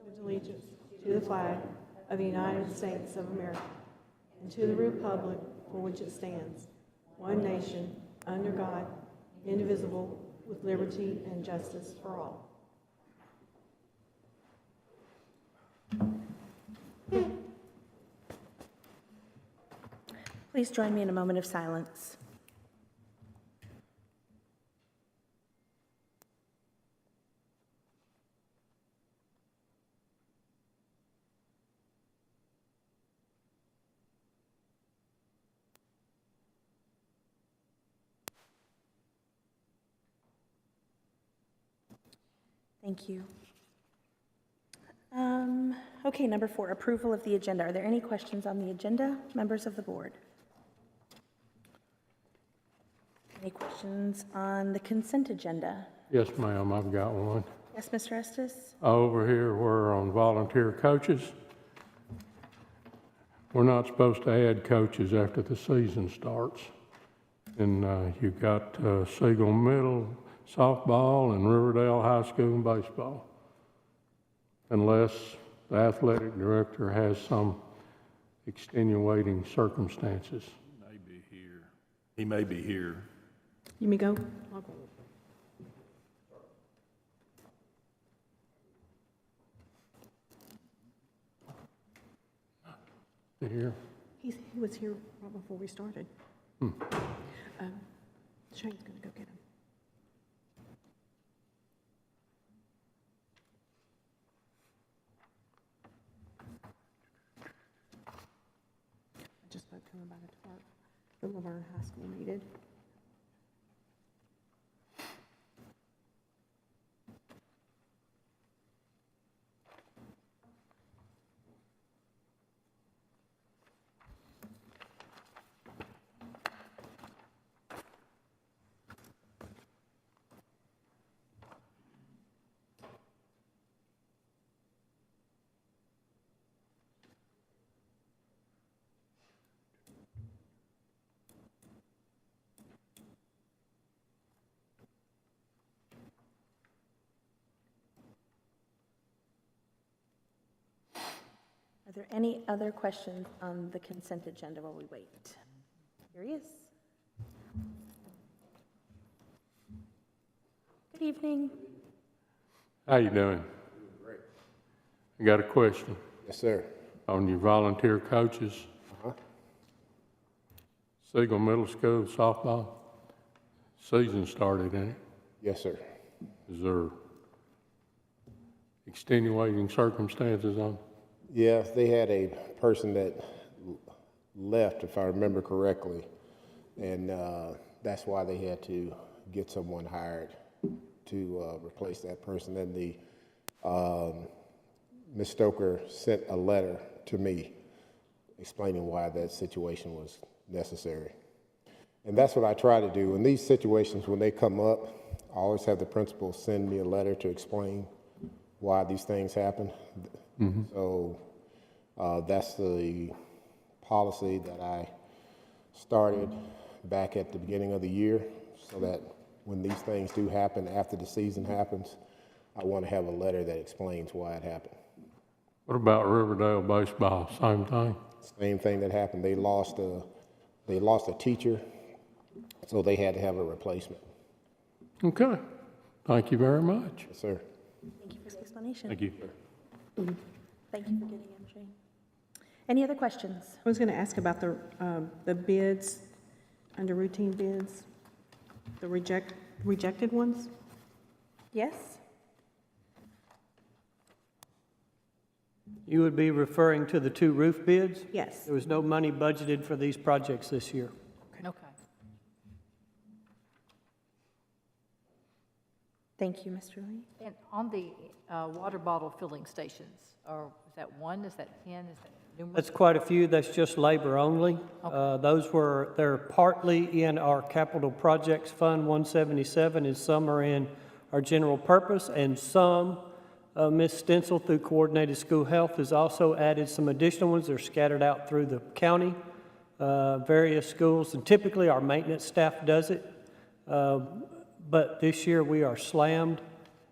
with allegiance to the flag of the United States of America and to the republic for which it stands, one nation, under God, indivisible, with liberty and justice for all. Please join me in a moment of silence. Thank you. Okay, number 4, approval of the agenda. Are there any questions on the agenda, members of the board? Any questions on the consent agenda? Yes, ma'am, I've got one. Yes, Mr. Estes? Over here, we're on volunteer coaches. We're not supposed to add coaches after the season starts. And you've got Siegel Middle softball and Riverdale High School baseball, unless the athletic director has some extenuating circumstances. He may be here. You may go. I'll go. Is he here? He was here right before we started. Shane's going to go get him. I just spoke to him about a tarp the Laverne High School needed. Are there any other questions on the consent agenda while we wait? Here he is. Good evening. How you doing? Great. I got a question Yes, sir. on your volunteer coaches. Siegel Middle School softball, season started, ain't it? Yes, sir. Is there extenuating circumstances on? Yes, they had a person that left, if I remember correctly, and that's why they had to get someone hired to replace that person. And the Ms. Stoker sent a letter to me explaining why that situation was necessary. And that's what I try to do. In these situations, when they come up, I always have the principal send me a letter to explain why these things happen. Mm-hmm. So that's the policy that I started back at the beginning of the year, so that when these things do happen after the season happens, I want to have a letter that explains why it happened. What about Riverdale baseball? Same thing? Same thing that happened. They lost a teacher, so they had to have a replacement. Okay. Thank you very much. Yes, sir. Thank you for the explanation. Thank you. Thank you for getting in, Shane. Any other questions? I was going to ask about the bids, under routine bids, the rejected ones. Yes? You would be referring to the 2 roof bids? Yes. There was no money budgeted for these projects this year. Okay. Thank you, Mr. Lee. And on the water bottle filling stations, or is that 1, is that 10, is that numerous? That's quite a few. That's just labor only. Okay. They're partly in our capital projects fund 177, and some are in our general purpose, and some Ms. Stencil through Coordinated School Health has also added some additional ones. They're scattered out through the county, various schools, and typically our maintenance staff does it. But this year we are slammed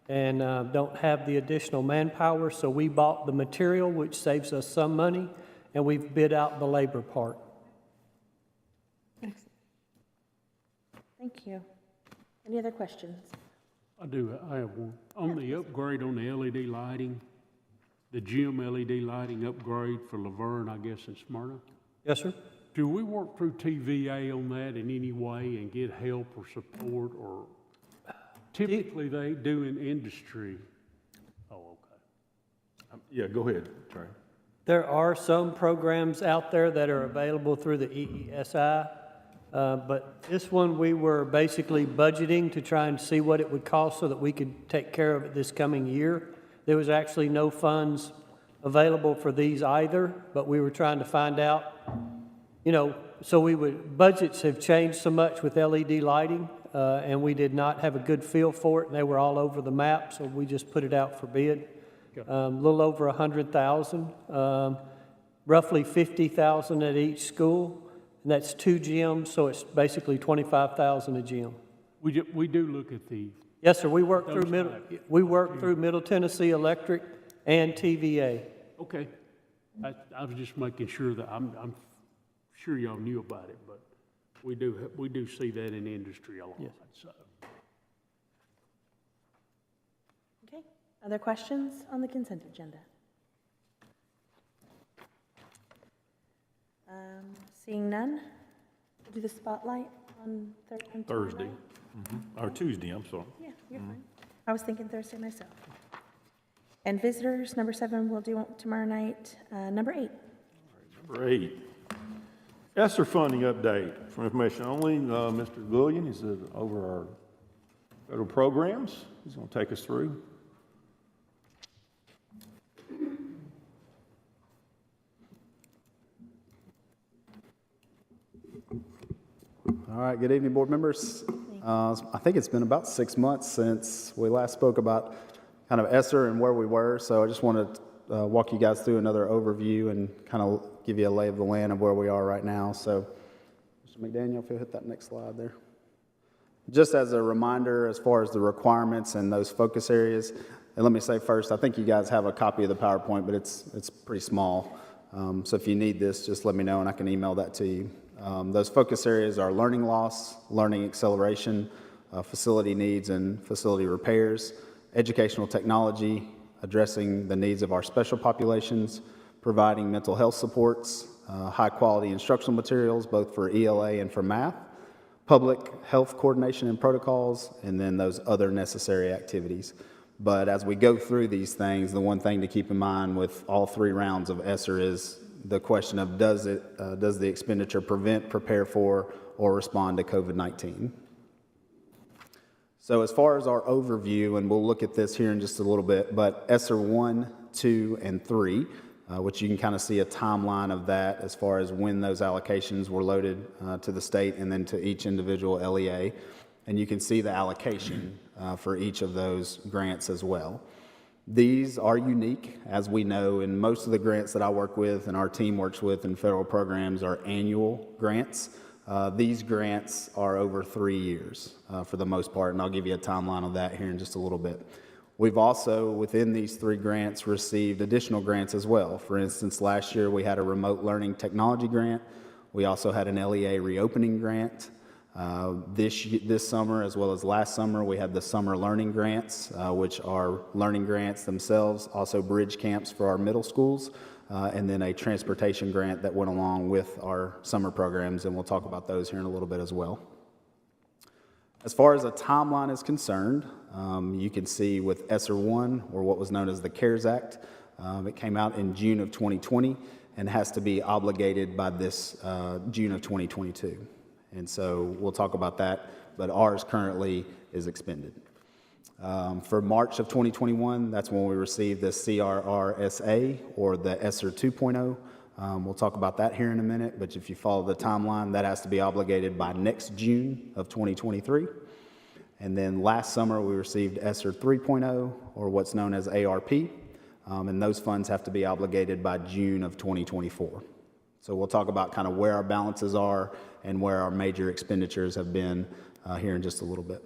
and don't have the additional manpower, so we bought the material, which saves us some money, and we've bid out the labor part. Thank you. Any other questions? I have one. On the upgrade on the LED lighting, the gym LED lighting upgrade for Laverne, I guess, in Smyrna, Yes, sir? do we work through TVA on that in any way and get help or support, or typically they do in industry? Oh, okay. Yeah, go ahead, Trey. There are some programs out there that are available through the EESI, but this one we were basically budgeting to try and see what it would cost so that we could take care of it this coming year. There was actually no funds available for these either, but we were trying to find out, budgets have changed so much with LED lighting, and we did not have a good feel for it, and they were all over the map, so we just put it out for bid. A little over 100,000, roughly 50,000 at each school, and that's 2 gyms, so it's basically 25,000 a gym. We do look at the, Yes, sir. We work through Those Middle Tennessee Electric and TVA. okay. I was just making sure that, I'm sure y'all knew about it, but we do see that in industry a lot, Yes. so. Okay. Other questions on the consent agenda? Seeing none, we'll do the spotlight on Thursday. Or Tuesday, I'm sorry. Yeah, you're fine. I was thinking Thursday myself. And visitors, number 7, we'll do tomorrow night. Number 8. Number 8. ESSER funding update. For information only, Mr. Gullion is over our federal programs. He's going to take us through. All right, good evening, board members. I think it's been about 6 months since we last spoke about kind of ESSER and where we were, so I just want to walk you guys through another overview and kind of give you a lay of the land of where we are right now. So, Mr. McDaniel, if you'll hit that next slide there. Just as a reminder, as far as the requirements and those focus areas, and let me say first, I think you guys have a copy of the PowerPoint, but it's pretty small. So if you need this, just let me know and I can email that to you. Those focus areas are learning loss, learning acceleration, facility needs and facility repairs, educational technology, addressing the needs of our special populations, providing mental health supports, high-quality instructional materials, both for ELA and for math, public health coordination and protocols, and then those other necessary activities. But as we go through these things, the one thing to keep in mind with all 3 rounds of ESSER is the question of does the expenditure prevent, prepare for, or respond to COVID-19? So as far as our overview, and we'll look at this here in just a little bit, but ESSER 1, 2, and 3, which you can kind of see a timeline of that as far as when those allocations were loaded to the state and then to each individual LEA. And you can see the allocation for each of those grants as well. These are unique, as we know, and most of the grants that I work with and our team works with in federal programs are annual grants. These grants are over 3 years for the most part, and I'll give you a timeline of that here in just a little bit. We've also, within these 3 grants, received additional grants as well. For instance, last year we had a remote learning technology grant. We also had an LEA reopening grant. This summer, as well as last summer, we had the summer learning grants, which are learning grants themselves, also bridge camps for our middle schools, and then a transportation grant that went along with our summer programs, and we'll talk about those here in a little bit as well. As far as a timeline is concerned, you can see with ESSER 1, or what was known as the CARES Act, it came out in June of 2020 and has to be obligated by this June of 2022. And so we'll talk about that, but ours currently is expended. For March of 2021, that's when we received the CRRSA, or the ESSER 2.0. We'll talk about that here in a minute, but if you follow the timeline, that has to be obligated by next June of 2023. And then last summer, we received ESSER 3.0, or what's known as ARP, and those funds have to be obligated by June of 2024. So we'll talk about kind of where our balances are and where our major expenditures have been here in just a little bit.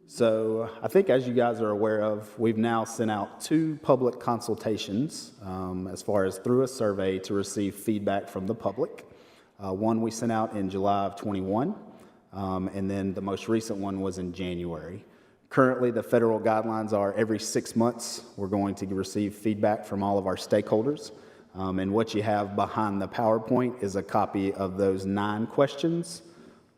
So I think, as you guys are aware of, we've now sent out 2 public consultations as far as through a survey to receive feedback from the public. One we sent out in July of 21, and then the most recent one was in January. Currently, the federal guidelines are every 6 months we're going to receive feedback from all of our stakeholders. And what you have behind the PowerPoint is a copy of those 9 questions,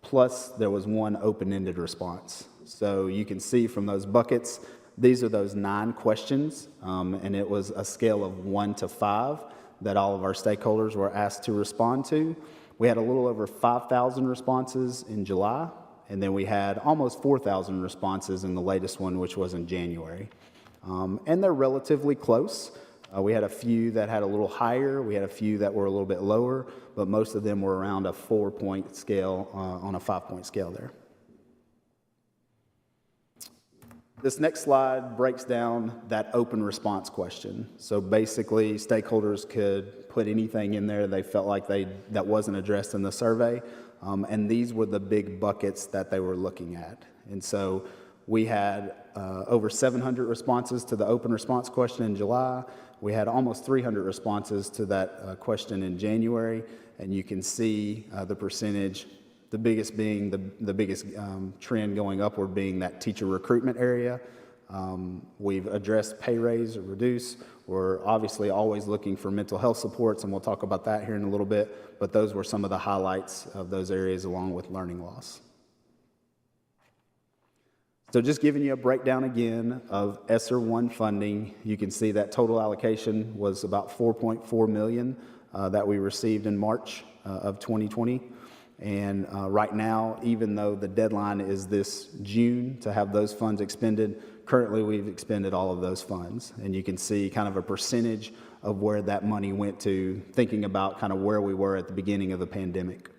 plus there was 1 open-ended response. So you can see from those buckets, these are those 9 questions, and it was a scale of 1 to 5 that all of our stakeholders were asked to respond to. We had a little over 5,000 responses in July, and then we had almost 4,000 responses in the latest one, which was in January. And they're relatively close. We had a few that had a little higher, we had a few that were a little bit lower, but most of them were around a 4-point scale on a 5-point scale there. This next slide breaks down that open response question. So basically, stakeholders could put anything in there they felt like that wasn't addressed in the survey, and these were the big buckets that they were looking at. And so we had over 700 responses to the open response question in July. We had almost 300 responses to that question in January, and you can see the percentage, the biggest being the biggest trend going upward being that teacher recruitment area. We've addressed pay raise or reduce. We're obviously always looking for mental health supports, and we'll talk about that here in a little bit, but those were some of the highlights of those areas along with learning loss. So just giving you a breakdown again of ESSER 1 funding, you can see that total allocation was about $4.4 million that we received in March of 2020. And right now, even though the deadline is this June to have those funds expended, currently we've expended all of those funds. And you can see kind of a percentage of where that money went to, thinking about kind of where we were at the beginning of the pandemic.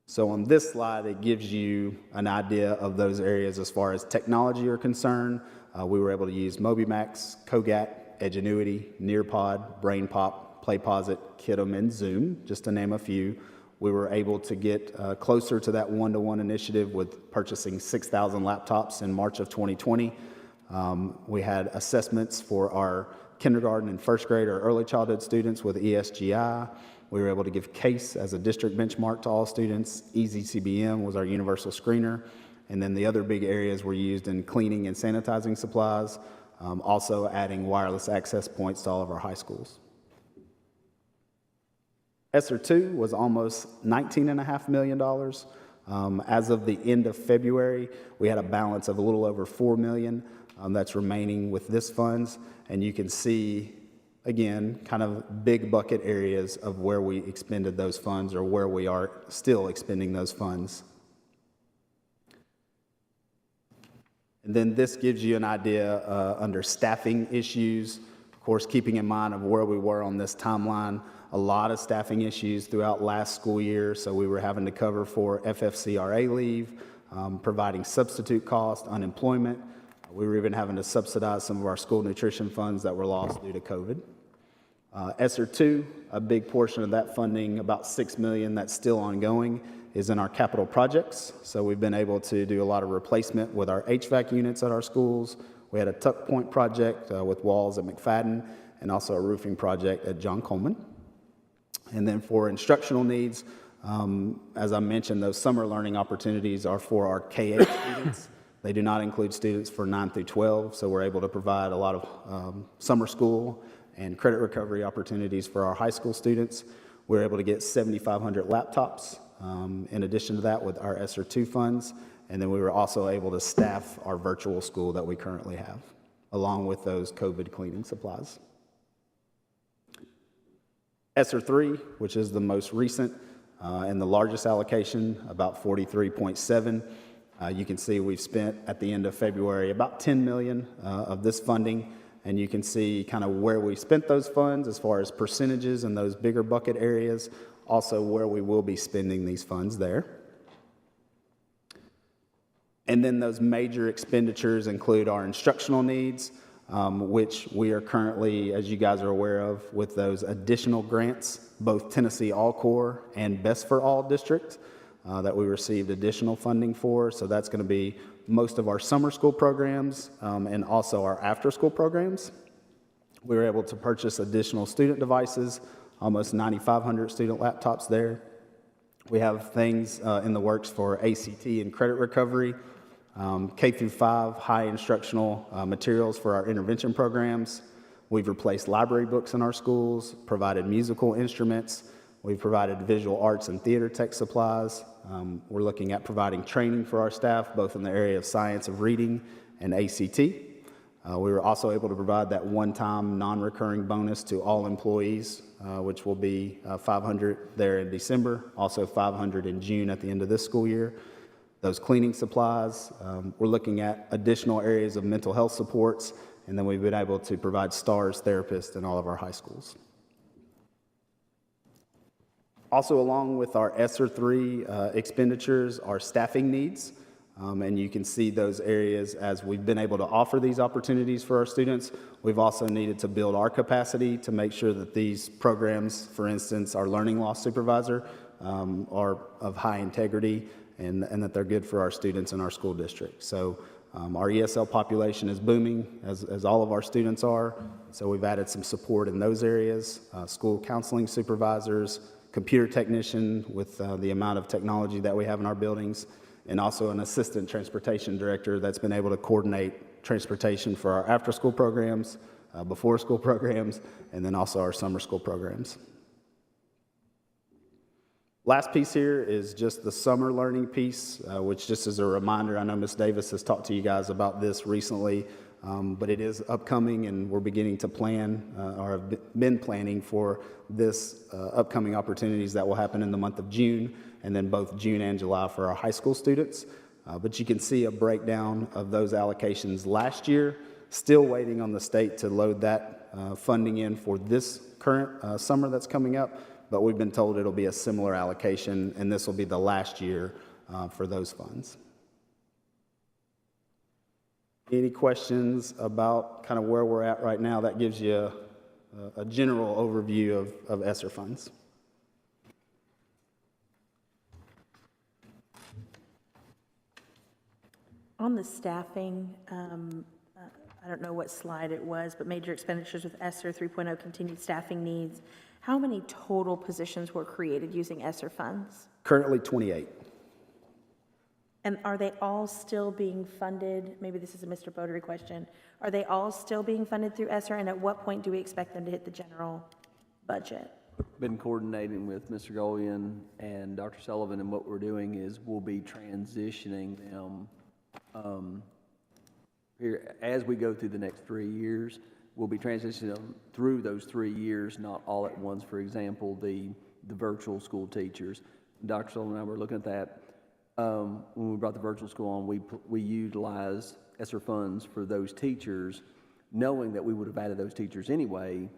So on this slide, it gives you an idea of those areas as far as technology are concerned. We were able to use MobiMax, Kogat, Edgenuity, Nearpod, BrainPop, PlayPosit, Kidum, and Zoom, just to name a few. We were able to get closer to that one-to-one initiative with purchasing 6,000 laptops in March of 2020. We had assessments for our kindergarten and first grade or early childhood students with ESGI. We were able to give CASE as a district benchmark to all students. EasyCBM was our universal screener. And then the other big areas were used in cleaning and sanitizing supplies, also adding wireless access points to all of our high schools. ESSER 2 was almost $19.5 million. As of the end of February, we had a balance of a little over $4 million that's remaining with this funds. And you can see, again, kind of big bucket areas of where we expended those funds or where we are still expending those funds. And then this gives you an idea under staffing issues. Of course, keeping in mind of where we were on this timeline, a lot of staffing issues throughout last school year. So we were having to cover for FFCRA leave, providing substitute cost, unemployment. We were even having to subsidize some of our school nutrition funds that were lost due to COVID. ESSER 2, a big portion of that funding, about $6 million that's still ongoing, is in our capital projects. So we've been able to do a lot of replacement with our HVAC units at our schools. We had a tuck point project with walls at McFadden and also a roofing project at John Coleman. And then for instructional needs, as I mentioned, those summer learning opportunities are for our K-8 students. They do not include students for 9 through 12, so we're able to provide a lot of summer school and credit recovery opportunities for our high school students. We're able to get 7,500 laptops in addition to that with our ESSER 2 funds, and then we were also able to staff our virtual school that we currently have, along with those COVID cleaning supplies. ESSER 3, which is the most recent and the largest allocation, about 43.7. You can see we've spent at the end of February about $10 million of this funding, and you can see kind of where we spent those funds as far as percentages in those bigger bucket areas, also where we will be spending these funds there. And then those major expenditures include our instructional needs, which we are currently, as you guys are aware of, with those additional grants, both Tennessee All-Core and Best for All District. that we received additional funding for. So that's going to be most of our summer school programs and also our after-school programs. We were able to purchase additional student devices, almost 9,500 student laptops there. We have things in the works for ACT and credit recovery, K through 5 high instructional materials for our intervention programs. We've replaced library books in our schools, provided musical instruments. We've provided visual arts and theater tech supplies. We're looking at providing training for our staff, both in the area of science of reading and ACT. We were also able to provide that one-time non-recurring bonus to all employees, which will be $500 there in December, also $500 in June at the end of this school year. Those cleaning supplies, we're looking at additional areas of mental health supports, and then we've been able to provide STARS therapists in all of our high schools. Also, along with our ESSER 3 expenditures, our staffing needs. And you can see those areas as we've been able to offer these opportunities for our students. We've also needed to build our capacity to make sure that these programs, for instance, our learning loss supervisor, are of high integrity and that they're good for our students in our school district. So our ESL population is booming, as all of our students are. So we've added some support in those areas, school counseling supervisors, computer technician with the amount of technology that we have in our buildings, and also an assistant transportation director that's been able to coordinate transportation for our after-school programs, before-school programs, and then also our summer school programs. Last piece here is just the summer learning piece, which just as a reminder, I know Ms. Davis has talked to you guys about this recently, but it is upcoming and we're beginning to plan or have been planning for this upcoming opportunities that will happen in the month of June, and then both June and July for our high school students. But you can see a breakdown of those allocations last year, still waiting on the state to load that funding in for this current summer that's coming up, but we've been told it'll be a similar allocation, and this will be the last year for those funds. Any questions about kind of where we're at right now? That gives you a general overview of ESSER funds. On the staffing, I don't know what slide it was, but major expenditures with ESSER 3.0 continued staffing needs. How many total positions were created using ESSER funds? Currently 28. And are they all still being funded? Maybe this is a Mr. Bodery question. Are they all still being funded through ESSER, and at what point do we expect them to hit the general budget? Been coordinating with Mr. Golian and Dr. Sullivan, and what we're doing is we'll be transitioning them here as we go through the next 3 years. We'll be transitioning them through those 3 years, not all at once. For example, the virtual school teachers. Dr. Sullivan and I were looking at that. When we brought the virtual school on, we utilized ESSER funds for those teachers, knowing that we would have added those teachers anyway.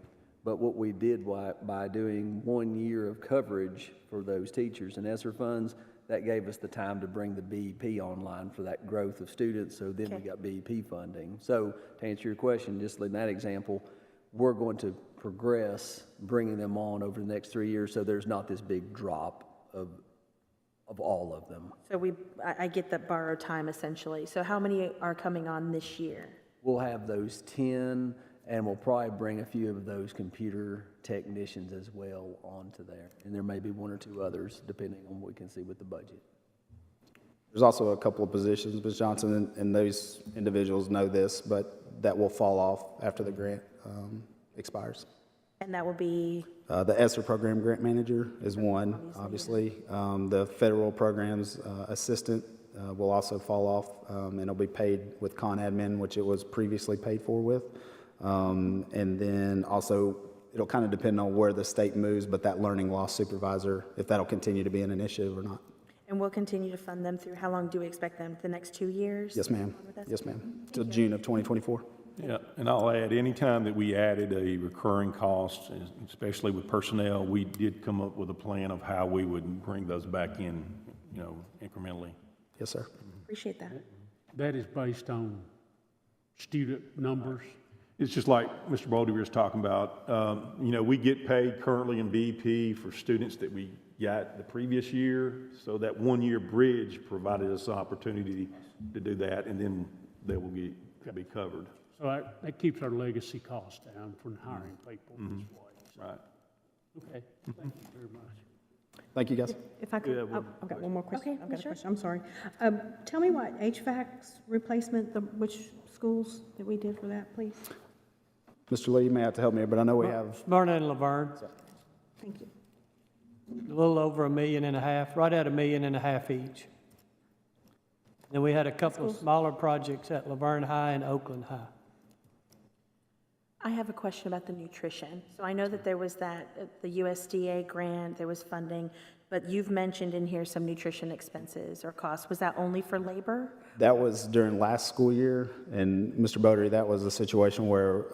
But what we did by doing 1 year of coverage for those teachers and ESSER funds, that gave us the time to bring the BEP online for that growth of students. So then we got BEP funding. So to answer your question, just in that example, we're going to progress bringing them on over the next 3 years, so there's not this big drop of all of them. So I get that borrowed time essentially. So how many are coming on this year? We'll have those 10, and we'll probably bring a few of those computer technicians as well onto there. And there may be 1 or 2 others, depending on what we can see with the budget. There's also a couple of positions, Ms. Johnson, and those individuals know this, but that will fall off after the grant expires. And that will be? The ESSER program grant manager is one, obviously. The federal programs assistant will also fall off, and it'll be paid with con admin, which it was previously paid for with. And then also, it'll kind of depend on where the state moves, but that learning loss supervisor, if that'll continue to be an initiative or not. And we'll continue to fund them through, how long do we expect them? The next 2 years? Yes, ma'am. Yes, ma'am. Till June of 2024. Yeah, and I'll add, anytime that we added a recurring cost, especially with personnel, we did come up with a plan of how we would bring those back in, incrementally. Yes, sir. Appreciate that. That is based on student numbers. It's just like Mr. Baldy was talking about. We get paid currently in BEP for students that we got the previous year. So that 1 year bridge provided us the opportunity to do that, and then they will be covered. So that keeps our legacy costs down from hiring people this way. So, Right. okay, thank you very much. Thank you, guys. If I could, Yeah, well- I've got one more question. Okay, I've got a sure. question, I'm sorry. Tell me what HVAC's replacement, which schools that we did for that, please? Mr. Lee, you may have to help me, but I know we have, Smyrna and Laverne, Thank you. a little over $1.5 million, right at $1.5 million each. Then we had a couple of smaller projects at Laverne High and Oakland High. I have a question about the nutrition. So I know that there was the USDA grant, there was funding, but you've mentioned in here some nutrition expenses or costs. Was that only for labor? that was during last school year, and Mr. Bodary, that was a situation where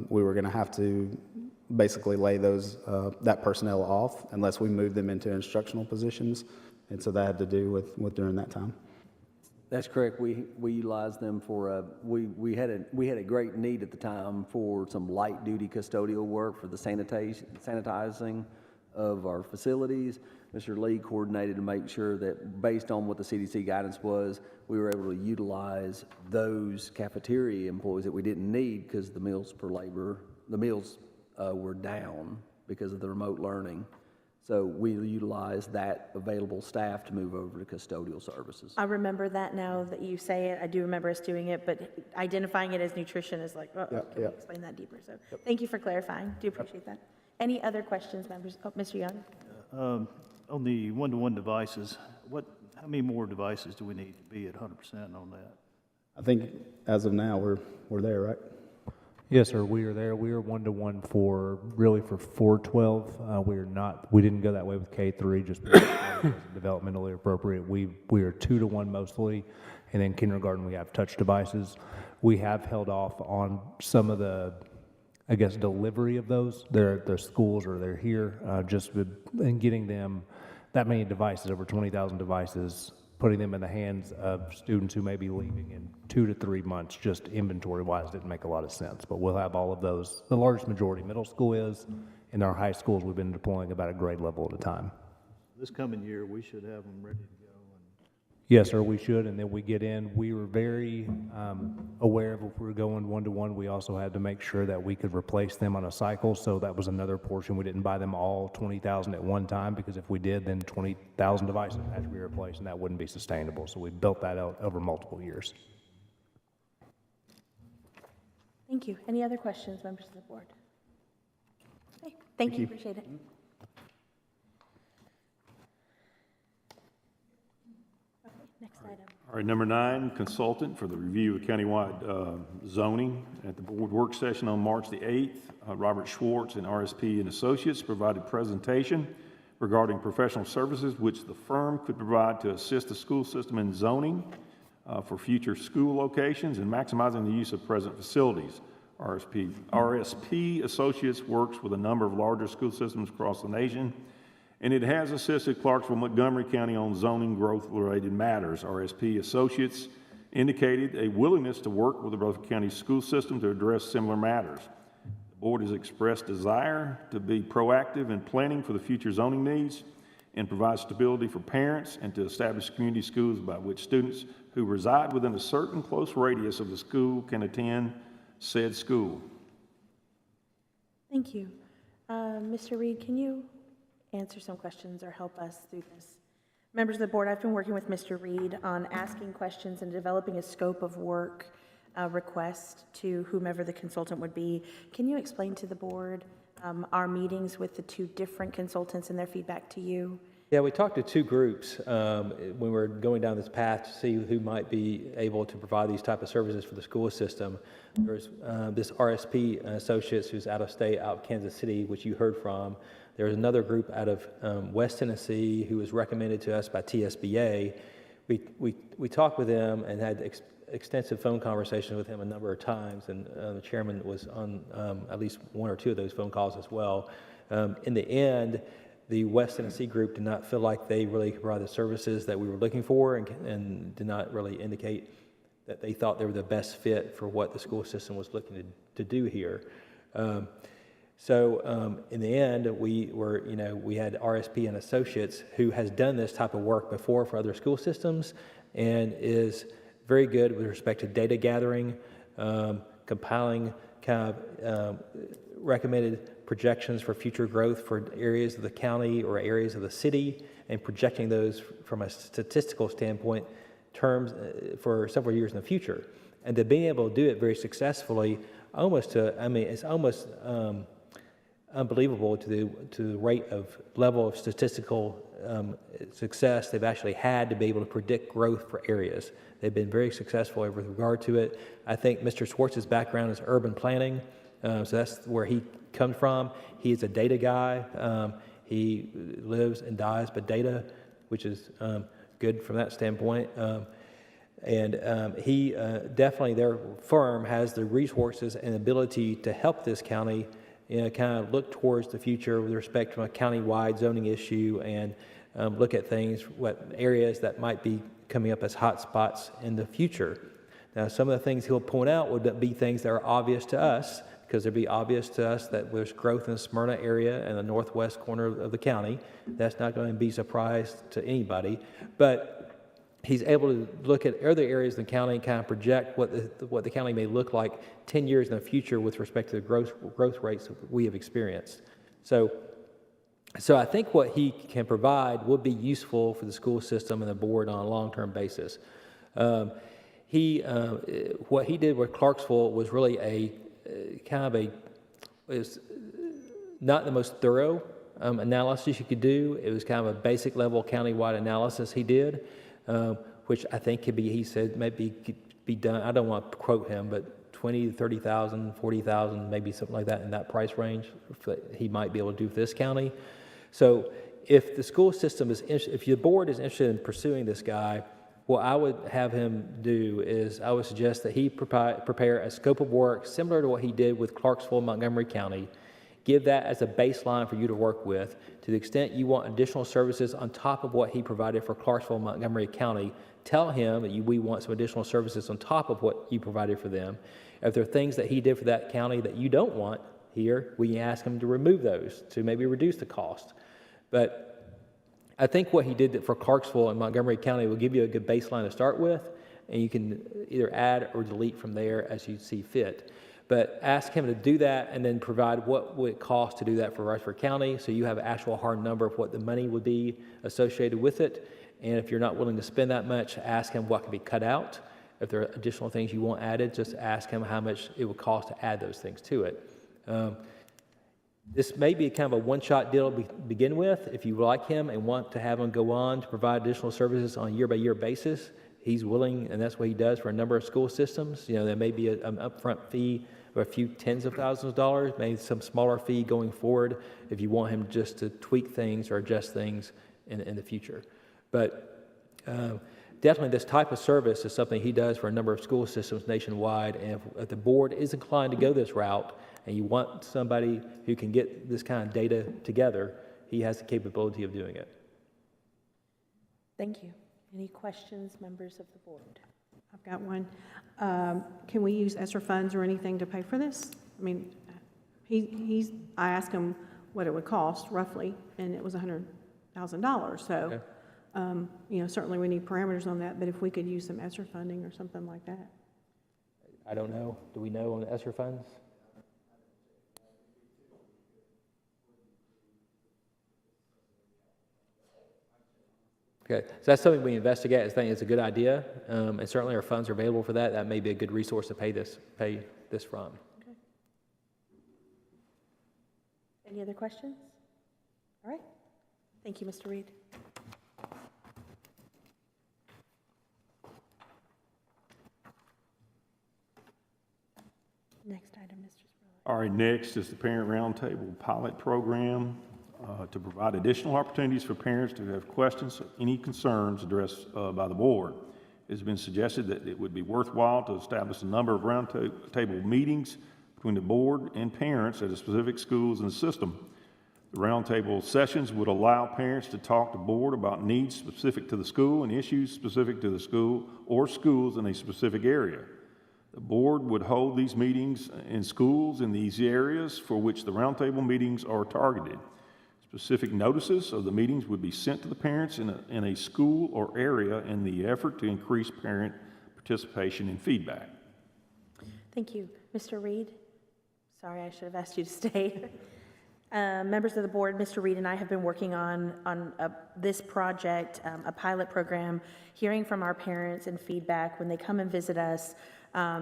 we were going to have to basically lay that personnel off unless we moved them into instructional positions, and so that had to do with during that time. That's correct. We utilized them for, we had a great need at the time for some light-duty custodial work for the sanitizing of our facilities. Mr. Lee coordinated to make sure that, based on what the CDC guidance was, we were able to utilize those cafeteria employees that we didn't need because the meals were down because of the remote learning. So we utilized that available staff to move over to custodial services. I remember that now that you say it. I do remember us doing it, but identifying it as nutrition is like, can we explain that deeper? So thank you for clarifying. Do appreciate that. Any other questions, members? Oh, Mr. Young? On the one-to-one devices, how many more devices do we need to be at 100% on that? I think as of now, we're there, right? Yes, sir, we are there. We are one-to-one for 412. We didn't go that way with K3 just because it was developmentally appropriate. We are 2-to-1 mostly, and then kindergarten we have touch devices. We have held off on some of the, I guess, delivery of those. They're schools or they're here, in getting them that many devices, over 20,000 devices, putting them in the hands of students who may be leaving in 2 to 3 months, just inventory-wise, didn't make a lot of sense. But we'll have all of those. The largest majority middle school is. In our high schools, we've been deploying about a grade level at a time. This coming year, we should have them ready to go. Yes, sir, we should. And then we get in. We were very aware of if we were going one-to-one. We also had to make sure that we could replace them on a cycle. So that was another portion. We didn't buy them all 20,000 at one time, because if we did, then 20,000 devices had to be replaced, and that wouldn't be sustainable. So we built that out over multiple years. Thank you. Any other questions, members of the board? Okay, thank you. Appreciate it. Okay, next item. All right, number 9, consultant for the review of countywide zoning. At the board work session on March the 8th, Robert Schwartz and RSP and Associates provided presentation regarding professional services which the firm could provide to assist the school system in zoning for future school locations and maximizing the use of present facilities. RSP Associates works with a number of larger school systems across the nation, and it has assisted Clarksville, Montgomery County on zoning growth-related matters. RSP Associates indicated a willingness to work with the Rutherford County school system to address similar matters. The board has expressed desire to be proactive in planning for the future zoning needs and provide stability for parents and to establish community schools by which students who reside within a certain close radius of the school can attend said school. Thank you. Mr. Reed, can you answer some questions or help us through this? Members of the board, I've been working with Mr. Reed on asking questions and developing a scope of work request to whomever the consultant would be. Can you explain to the board our meetings with the 2 different consultants and their feedback to you? Yeah, we talked to 2 groups when we were going down this path to see who might be able to provide these type of services for the school system. There's this RSP Associates who's out of state, out of Kansas City, which you heard from. There's another group out of West Tennessee who was recommended to us by TSBA. We talked with them and had extensive phone conversations with him a number of times, and the chairman was on at least 1 or 2 of those phone calls as well. In the end, the West Tennessee group did not feel like they really provide the services that we were looking for, and did not really indicate that they thought they were the best fit for what the school system was looking to do here. So in the end, we had RSP and Associates who has done this type of work before for other school systems and is very good with respect to data gathering, compiling kind of recommended projections for future growth for areas of the county or areas of the city, and projecting those from a statistical standpoint terms for several years in the future. And to being able to do it very successfully, it's almost unbelievable to the rate of level of statistical success they've actually had to be able to predict growth for areas. They've been very successful with regard to it. I think Mr. Schwartz's background is urban planning, so that's where he comes from. He is a data guy. He lives and dies by data, which is good from that standpoint. He definitely, their firm has the resources and ability to help this county kind of look towards the future with respect to a county-wide zoning issue and look at things, what areas that might be coming up as hot spots in the future. Now, some of the things he'll point out would be things that are obvious to us, because it'd be obvious to us that there's growth in the Smyrna area and the northwest corner of the county. That's not going to be a surprise to anybody. But he's able to look at other areas in the county and kind of project what the county may look like 10 years in the future with respect to the growth rates that we have experienced. So I think what he can provide would be useful for the school system and the board on a long-term basis. What he did with Clarksville was really was not the most thorough analysis you could do. It was kind of a basic level countywide analysis he did, which I think he said maybe could be done. I don't want to quote him, but 20 to 30,000, 40,000, maybe something like that in that price range he might be able to do for this county. So if the school system if your board is interested in pursuing this guy, what I would have him do is I would suggest that he prepare a scope of work similar to what he did with Clarksville and Montgomery County. Give that as a baseline for you to work with. To the extent you want additional services on top of what he provided for Clarksville and Montgomery County, tell him that we want some additional services on top of what you provided for them. If there are things that he did for that county that you don't want here, we ask him to remove those to maybe reduce the cost. But I think what he did for Clarksville and Montgomery County will give you a good baseline to start with, and you can either add or delete from there as you see fit. But ask him to do that and then provide what would it cost to do that for Rutherford County, so you have an actual hard number of what the money would be associated with it. And if you're not willing to spend that much, ask him what can be cut out. If there are additional things you want added, just ask him how much it would cost to add those things to it. This may be kind of a one-shot deal to begin with. If you like him and want to have him go on to provide additional services on a year-by-year basis, he's willing, and that's what he does for a number of school systems. There may be an upfront fee of a few tens of thousands of dollars, maybe some smaller fee going forward if you want him just to tweak things or adjust things in the future. But definitely this type of service is something he does for a number of school systems nationwide, and if the board is inclined to go this route and you want somebody who can get this kind of data together, he has the capability of doing it. Thank you. Any questions, members of the board? I've got one. Can we use ESSER funds or anything to pay for this? I mean, I asked him what it would cost roughly, and it was $100,000. So, okay. Certainly we need parameters on that, but if we could use some ESSER funding or something like that. I don't know. Do we know on the ESSER funds? Okay, so that's something we investigate. I think it's a good idea, and certainly our funds are available for that. That may be a good resource to pay this from. Okay. Any other questions? All right. Thank you, Mr. Reed. Next item, Mr. Spurlock. All right, next is the Parent Roundtable Pilot Program to provide additional opportunities for parents to have questions or any concerns addressed by the board. It has been suggested that it would be worthwhile to establish a number of roundtable meetings between the board and parents at specific schools in the system. The roundtable sessions would allow parents to talk to board about needs specific to the school and issues specific to the school or schools in a specific area. The board would hold these meetings in schools in these areas for which the roundtable meetings are targeted. Specific notices of the meetings would be sent to the parents in a school or area in the effort to increase parent participation and feedback. Thank you. Mr. Reed? Sorry, I should have asked you to stay. Members of the board, Mr. Reed and I have been working on this project, a pilot program, hearing from our parents and feedback. When they come and visit us,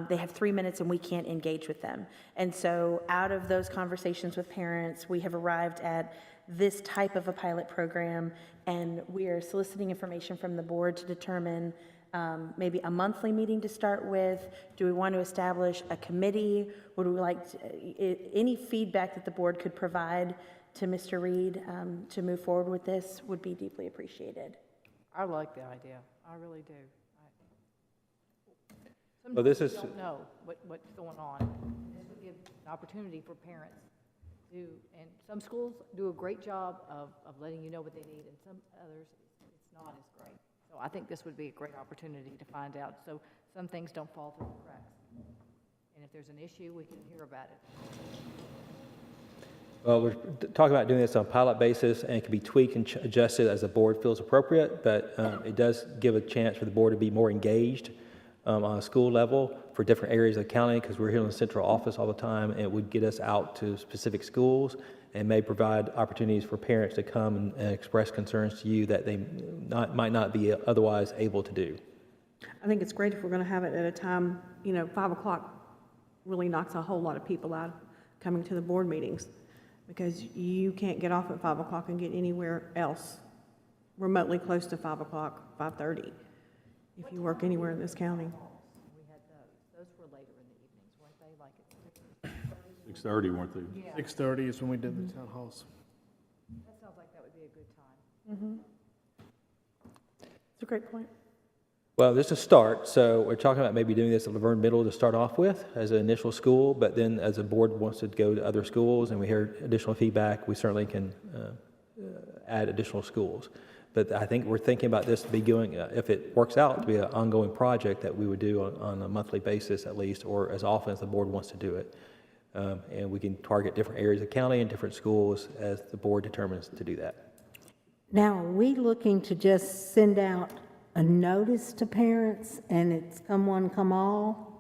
they have 3 minutes and we can't engage with them. And so out of those conversations with parents, we have arrived at this type of a pilot program, and we are soliciting information from the board to determine maybe a monthly meeting to start with. Do we want to establish a committee? Would we like any feedback that the board could provide to Mr. Reed to move forward with this would be deeply appreciated. I like the idea. I really do. Well, this is- Don't know what's going on. This would give an opportunity for parents to, and some schools do a great job of letting you know what they need, and some others, it's not as great. So I think this would be a great opportunity to find out, so some things don't fall through the cracks. And if there's an issue, we can hear about it. Well, we're talking about doing this on a pilot basis, and it can be tweaked and adjusted as the board feels appropriate, but it does give a chance for the board to be more engaged on a school level for different areas of the county, because we're here in the central office all the time, and it would get us out to specific schools and may provide opportunities for parents to come and express concerns to you that they might not be otherwise able to do. I think it's great if we're going to have it at a time, 5 o'clock really knocks a whole lot of people out coming to the board meetings, because you can't get off at 5 o'clock and get anywhere else remotely close to 5 o'clock, 5:30, if you work anywhere in this county. We had those. Those were later in the evenings, weren't they? Like at 6:30, weren't they? Yeah. 6:30 is when we did the town halls. That sounds like that would be a good time. It's a great point. Well, this is a start, so we're talking about maybe doing this at Laverne Middle to start off with as an initial school, but then as a board wants to go to other schools and we hear additional feedback, we certainly can add additional schools. But I think we're thinking about this to be going, if it works out, to be an ongoing project that we would do on a monthly basis at least, or as often as the board wants to do it. And we can target different areas of the county and different schools as the board determines to do that. Now, are we looking to just send out a notice to parents and it's come one, come all?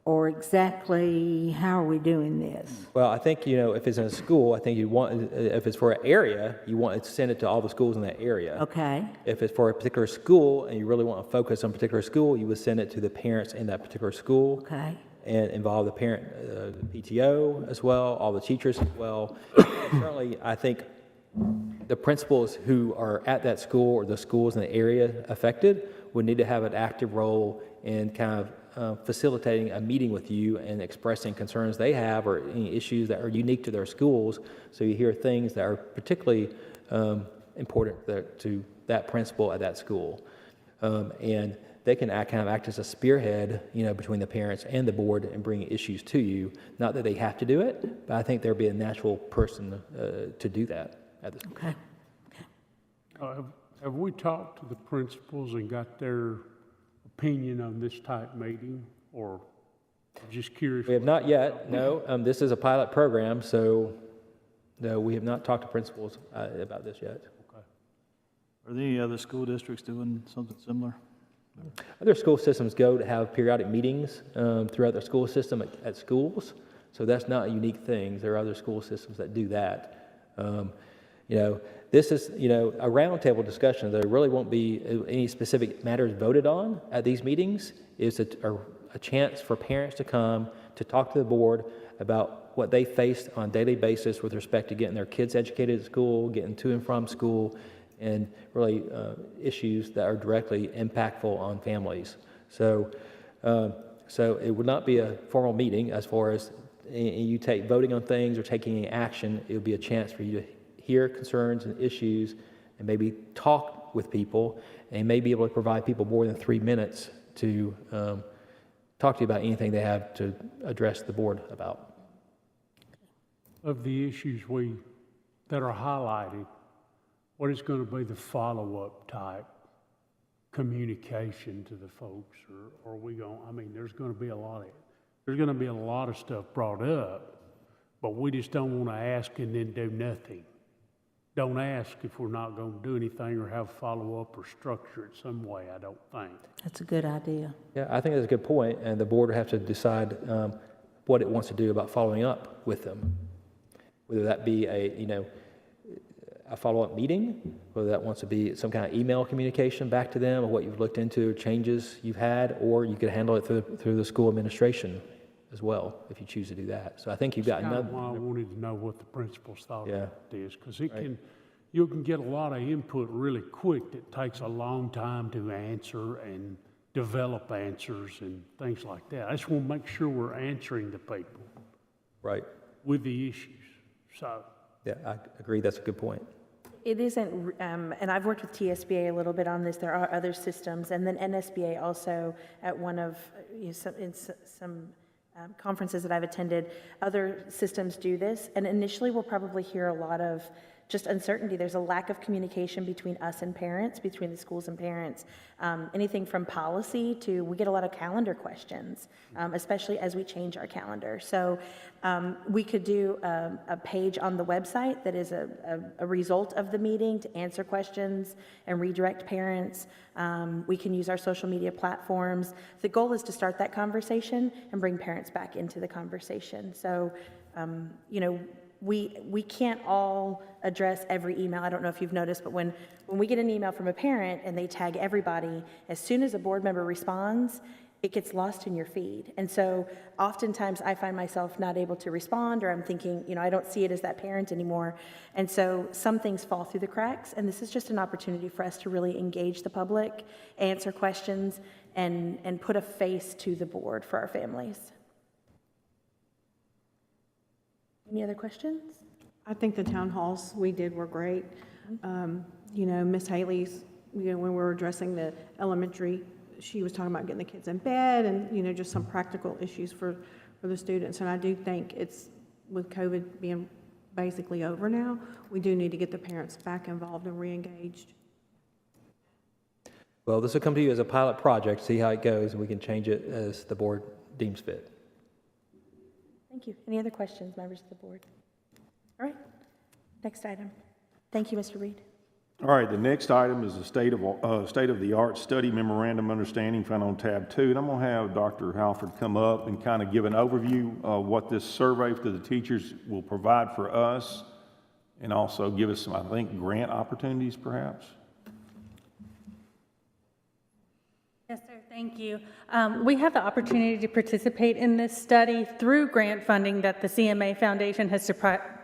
Or exactly how are we doing this? Well, I think, if it's in a school, I think if it's for an area, you want to send it to all the schools in that area. Okay. If it's for a particular school and you really want to focus on a particular school, you would send it to the parents in that particular school. Okay. And involve the parent, PTO as well, all the teachers as well. And certainly, I think the principals who are at that school or the schools in the area affected would need to have an active role in kind of facilitating a meeting with you and expressing concerns they have or any issues that are unique to their schools. So you hear things that are particularly important to that principal at that school. And they can kind of act as a spearhead, between the parents and the board and bring issues to you. Not that they have to do it, but I think there'd be a natural person to do that at the school. Okay. Have we talked to the principals and got their opinion on this type meeting, or just curious? We have not yet, no. This is a pilot program, so no, we have not talked to principals about this yet. Okay. Are there any other school districts doing something similar? Other school systems go to have periodic meetings throughout their school system at schools, so that's not a unique thing. There are other school systems that do that. This is, a roundtable discussion. There really won't be any specific matters voted on at these meetings. It's a chance for parents to come to talk to the board about what they face on a daily basis with respect to getting their kids educated at school, getting to and from school, and really issues that are directly impactful on families. So it would not be a formal meeting as far as you take voting on things or taking any action. It would be a chance for you to hear concerns and issues and maybe talk with people and may be able to provide people more than 3 minutes to talk to you about anything they have to address the board about. Of the issues that are highlighted, what is going to be the follow-up type communication to the folks, or are we going, I mean, there's going to be a lot of stuff brought up, but we just don't want to ask and then do nothing. Don't ask if we're not going to do anything or have follow-up or structure it some way, I don't think. That's a good idea. Yeah, I think that's a good point, and the board would have to decide what it wants to do about following up with them. Whether that be a follow-up meeting, whether that wants to be some kind of email communication back to them of what you've looked into, changes you've had, or you could handle it through the school administration as well, if you choose to do that. So I think you've got That's another. why I wanted to know what the principals thought Yeah. about this, because you can get a lot of input really quick that takes a long time to answer and develop answers and things like that. I just want to make sure we're answering the people Right. with the issues. So, Yeah, I agree. That's a good point. It isn't, and I've worked with TSBA a little bit on this. There are other systems, and then NSBA also at one of some conferences that I've attended, other systems do this. And initially, we'll probably hear a lot of just uncertainty. There's a lack of communication between us and parents, between the schools and parents. Anything from policy to, we get a lot of calendar questions, especially as we change our calendar. So we could do a page on the website that is a result of the meeting to answer questions and redirect parents. We can use our social media platforms. The goal is to start that conversation and bring parents back into the conversation. So, we can't all address every email. I don't know if you've noticed, but when we get an email from a parent and they tag everybody, as soon as a board member responds, it gets lost in your feed. And so oftentimes I find myself not able to respond, or I'm thinking, I don't see it as that parent anymore. And so some things fall through the cracks, and this is just an opportunity for us to really engage the public, answer questions, and put a face to the board for our families. Any other questions? I think the town halls we did were great. Miss Haley's, when we were addressing the elementary, she was talking about getting the kids in bed and, just some practical issues for the students. And I do think it's, with COVID being basically over now, we do need to get the parents back involved and re-engaged. Well, this will come to you as a pilot project, see how it goes, and we can change it as the board deems fit. Thank you. Any other questions, members of the board? All right, next item. Thank you, Mr. Reed. All right, the next item is the state-of-the-art study memorandum understanding found on tab 2. And I'm going to have Dr. Halford come up and kind of give an overview of what this survey to the teachers will provide for us, and also give us some, I think, grant opportunities perhaps. Yes, sir. Thank you. We have the opportunity to participate in this study through grant funding that the CMA Foundation has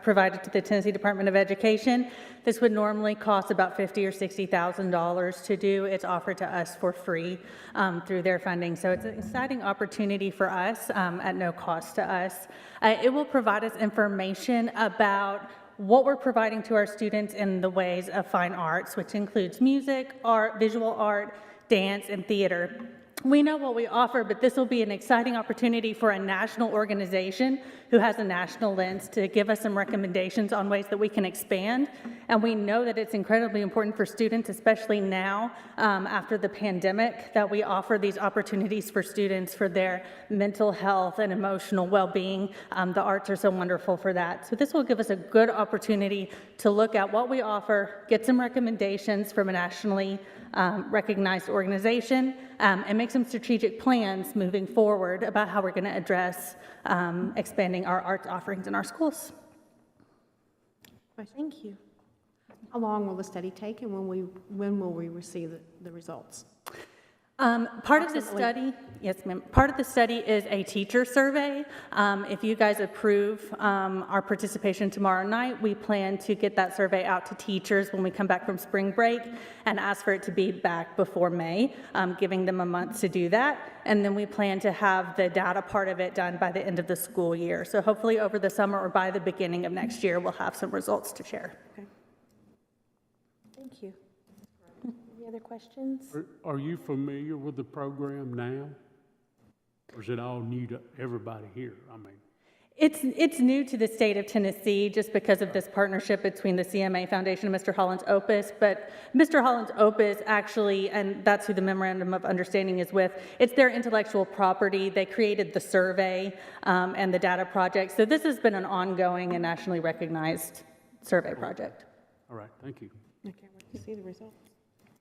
provided to the Tennessee Department of Education. This would normally cost about $50,000 or $60,000 to do. It's offered to us for free through their funding. So it's an exciting opportunity for us at no cost to us. It will provide us information about what we're providing to our students in the ways of fine arts, which includes music, art, visual art, dance, and theater. We know what we offer, but this will be an exciting opportunity for a national organization who has a national lens to give us some recommendations on ways that we can expand. And we know that it's incredibly important for students, especially now after the pandemic, that we offer these opportunities for students for their mental health and emotional well-being. The arts are so wonderful for that. So this will give us a good opportunity to look at what we offer, get some recommendations from a nationally recognized organization, and make some strategic plans moving forward about how we're going to address expanding our arts offerings in our schools. Thank you. How long will the study take, and when will we receive the results? Part of the study, yes, ma'am. Part of the study is a teacher survey. If you guys approve our participation tomorrow night, we plan to get that survey out to teachers when we come back from spring break and ask for it to be back before May, giving them a month to do that. And then we plan to have the data part of it done by the end of the school year. So hopefully over the summer or by the beginning of next year, we'll have some results to share. Okay. Thank you. Any other questions? Are you familiar with the program now? Or is it all new to everybody here? I mean, It's new to the state of Tennessee just because of this partnership between the CMA Foundation and Mr. Holland's Opus. But Mr. Holland's Opus actually, and that's who the memorandum of understanding is with, it's their intellectual property. They created the survey and the data project. So this has been an ongoing and nationally recognized survey project. All right, thank you. I can't wait to see the results.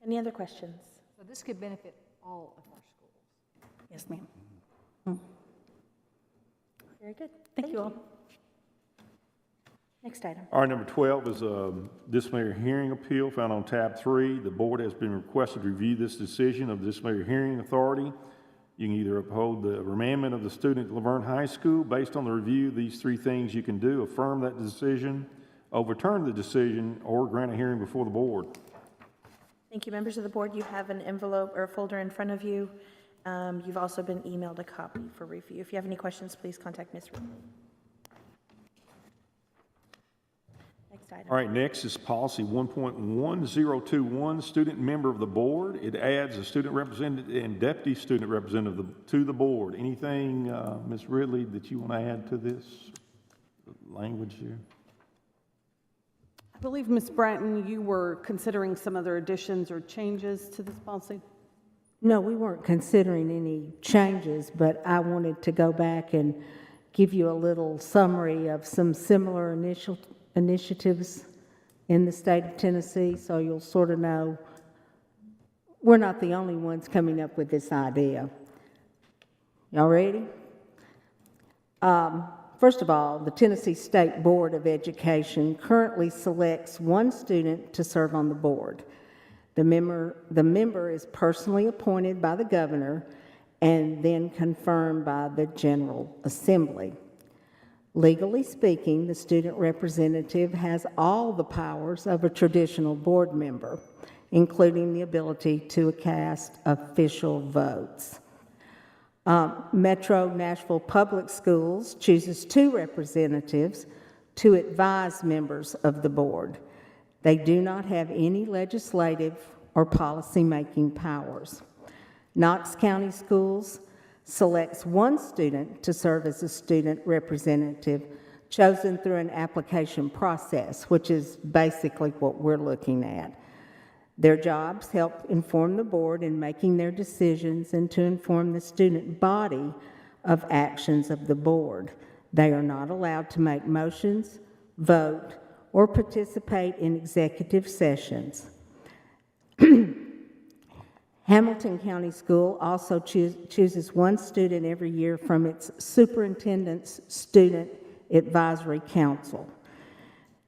Any other questions? So this could benefit all of our schools. Yes, ma'am. Very good. Thank you all. Next item. All right, number 12 is a disciplinary hearing appeal found on tab 3. The board has been requested to review this decision of the disciplinary hearing authority. You can either uphold the remandment of the student at Laverne High School based on the review. These three things you can do: affirm that decision, overturn the decision, or grant a hearing before the board. Thank you, members of the board. You have an envelope or a folder in front of you. You've also been emailed a copy for review. If you have any questions, please contact Ms. Ridley. Next item. All right, next is policy 1.1021, student member of the board. It adds a student representative and deputy student representative to the board. Anything, Ms. Ridley, that you want to add to this language here? I believe, Ms. Bratton, you were considering some other additions or changes to this policy? No, we weren't considering any changes, but I wanted to go back and give you a little summary of some similar initiatives in the state of Tennessee, so you'll sort of know we're not the only ones coming up with this idea. Y'all ready? First of all, the Tennessee State Board of Education currently selects one student to serve on the board. The member is personally appointed by the governor and then confirmed by the General Assembly. Legally speaking, the student representative has all the powers of a traditional board member, including the ability to cast official votes. Metro Nashville Public Schools chooses 2 representatives to advise members of the board. They do not have any legislative or policy-making powers. Knox County Schools selects one student to serve as a student representative chosen through an application process, which is basically what we're looking at. Their jobs help inform the board in making their decisions and to inform the student body of actions of the board. They are not allowed to make motions, vote, or participate in executive sessions. Hamilton County School also chooses one student every year from its Superintendent's Student Advisory Council.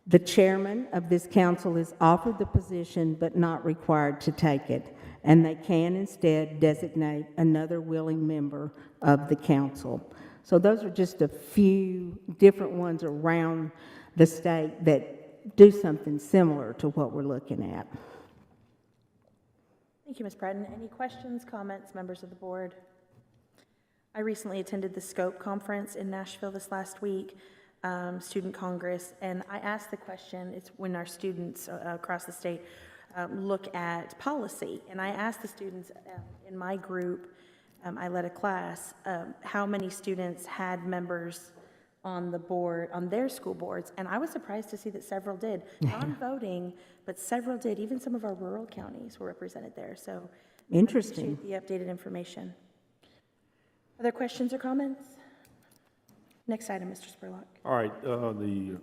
The chairman of this council is offered the position but not required to take it, and they can instead designate another willing member of the council. So those are just a few different ones around the state that do something similar to what we're looking at. Thank you, Ms. Bratton. Any questions, comments, members of the board? I recently attended the SCOPE conference in Nashville this last week, Student Congress, and I asked the question, it's when our students across the state look at policy, and I asked the students in my group, I led a class, how many students had members on the board, on their school boards, and I was surprised to see that several did. Non-voting, but several did. Even some of our rural counties were represented there, so interesting. I appreciate the updated information. Other questions or comments? Next item, Mr. Spurlock. All right, the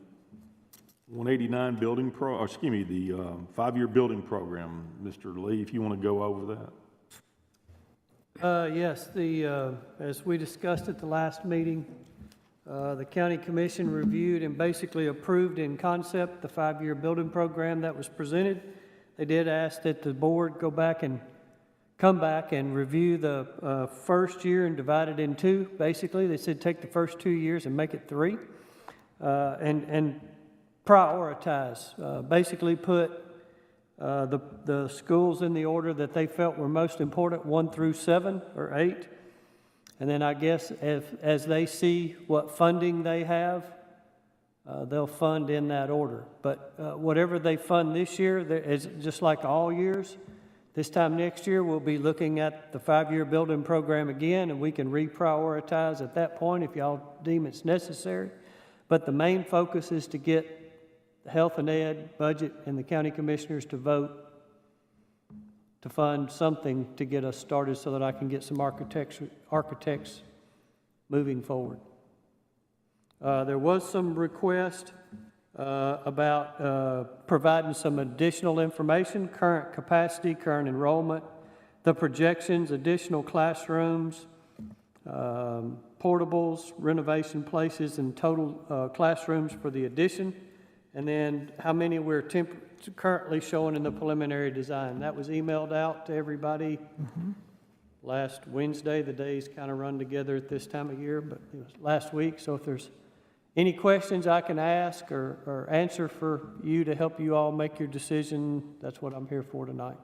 189 building the 5-year building program, Mr. Lee, if you want to go over that. Yes, as we discussed at the last meeting, the county commission reviewed and basically approved in concept the 5-year building program that was presented. They did ask that the board come back and review the first year and divide it in 2, basically. They said take the first 2 years and make it 3, and prioritize, basically put the schools in the order that they felt were most important, 1 through 7 or 8. And then I guess as they see what funding they have, they'll fund in that order. But whatever they fund this year, just like all years, This time next year, we'll be looking at the 5-year building program again, and we can reprioritize at that point if y'all deem it's necessary. But the main focus is to get the health and ed budget and the county commissioners to vote to fund something to get us started so that I can get some architects moving forward. There was some request about providing some additional information, current capacity, current enrollment, the projections, additional classrooms, portables, renovation places, and total classrooms for the addition, and then how many we're currently showing in the preliminary design. That was emailed out to everybody last Wednesday. The days kind of run together at this time of year, but it was last week. So if there's any questions I can ask or answer for you to help you all make your decision, that's what I'm here for tonight.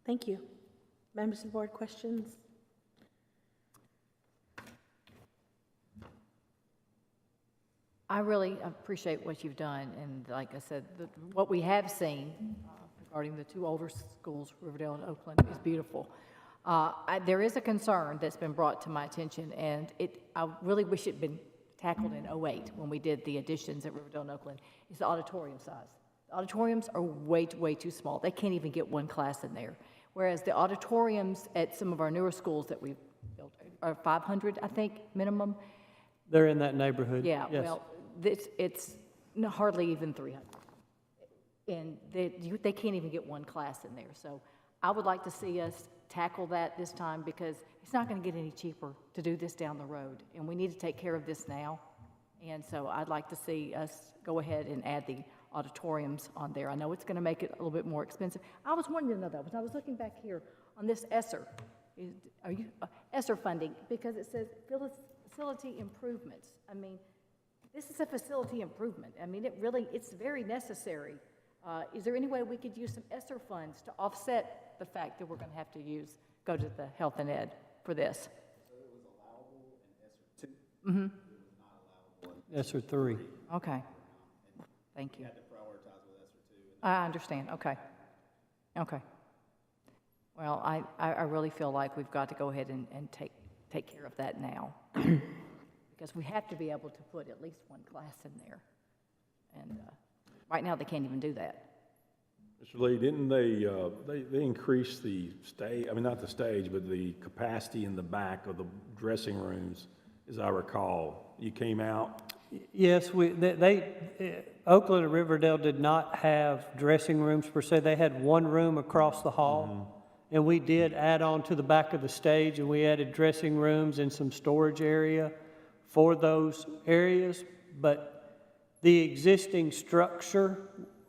Thank you. Members of the board, questions? I really appreciate what you've done, and like I said, what we have seen regarding the two older schools, Riverdale and Oakland, is beautiful. There is a concern that's been brought to my attention, and I really wish it had been tackled in 2008 when we did the additions at Riverdale and Oakland, is the auditorium size. The auditoriums are way too small. They can't even get one class in there, whereas the auditoriums at some of our newer schools that we've built are 500, I think, minimum. They're in that neighborhood. Yeah, yes. well, it's hardly even 300. And they can't even get one class in there. So I would like to see us tackle that this time, because it's not going to get any cheaper to do this down the road. And we need to take care of this now. And so I'd like to see us go ahead and add the auditoriums on there. I know it's going to make it a little bit more expensive. I was wondering, though, when I was looking back here on this ESSER, ESSER funding, because it says facility improvements. I mean, this is a facility improvement. I mean, it's very necessary. Is there any way we could use some ESSER funds to offset the fact that we're going to have to go to the health and ed for this? So it was allowable in ESSER 2. Mm-hmm. It was not allowable in ESSER 3. Okay. Thank you. You had to prioritize with ESSER 2. I understand. Okay. Okay. Well, I really feel like we've got to go ahead and take care of that now. Because we have to be able to put at least one class in there. And right now, they can't even do that. Mr. Lee, didn't they increase the stage, I mean, not the stage, but the capacity in the back of the dressing rooms, as I recall? You came out? Yes, Oakland and Riverdale did not have dressing rooms per se. They had one room across the hall. And we did add on to the back of the stage, and we added dressing rooms and some storage area for those areas. But the existing structure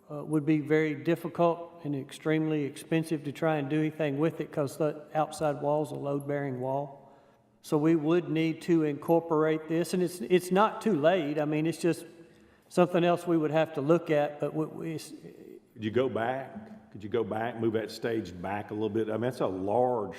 would be very difficult and extremely expensive to try and do anything with it, because the outside wall is a load-bearing wall. So we would need to incorporate this, and it's not too late. I mean, it's just something else we would have to look at. But Could you go back? Could you go back, move that stage back a little bit? I mean, that's a large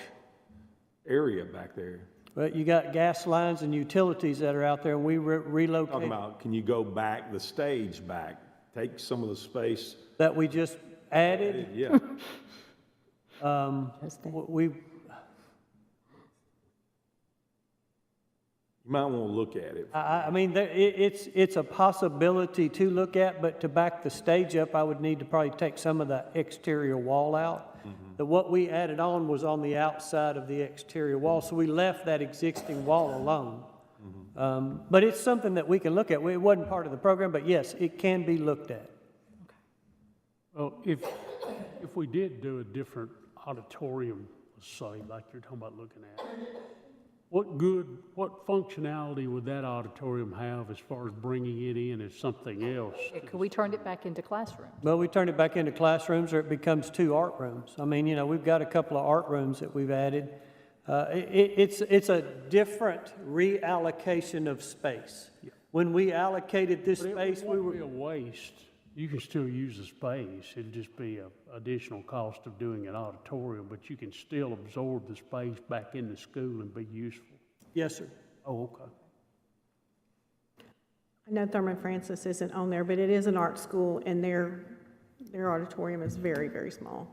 area back there. But you got gas lines and utilities that are out there, and we relocate. Talking about, can you go back, the stage back, take some of the space that we just added? Yeah. You might want to look at it. I mean, it's a possibility to look at, but to back the stage up, I would need to probably take some of the exterior wall out. What we added on was on the outside of the exterior wall, so we left that existing wall alone. But it's something that we can look at. It wasn't part of the program, but yes, it can be looked at. Well, if we did do a different auditorium, say, like you're talking about looking at, what functionality would that auditorium have as far as bringing it in as something else? Could we turn it back into classrooms? Well, we turn it back into classrooms, or it becomes 2 art rooms. I mean, we've got a couple of art rooms that we've added. It's a different reallocation of space. When we allocated this space, we were a waste. You can still use the space. It'd just be an additional cost of doing an auditorium, but you can still absorb the space back in the school and be useful. Yes, sir. Oh, okay. I know Thurman Francis isn't on there, but it is an art school, and their auditorium is very, very small.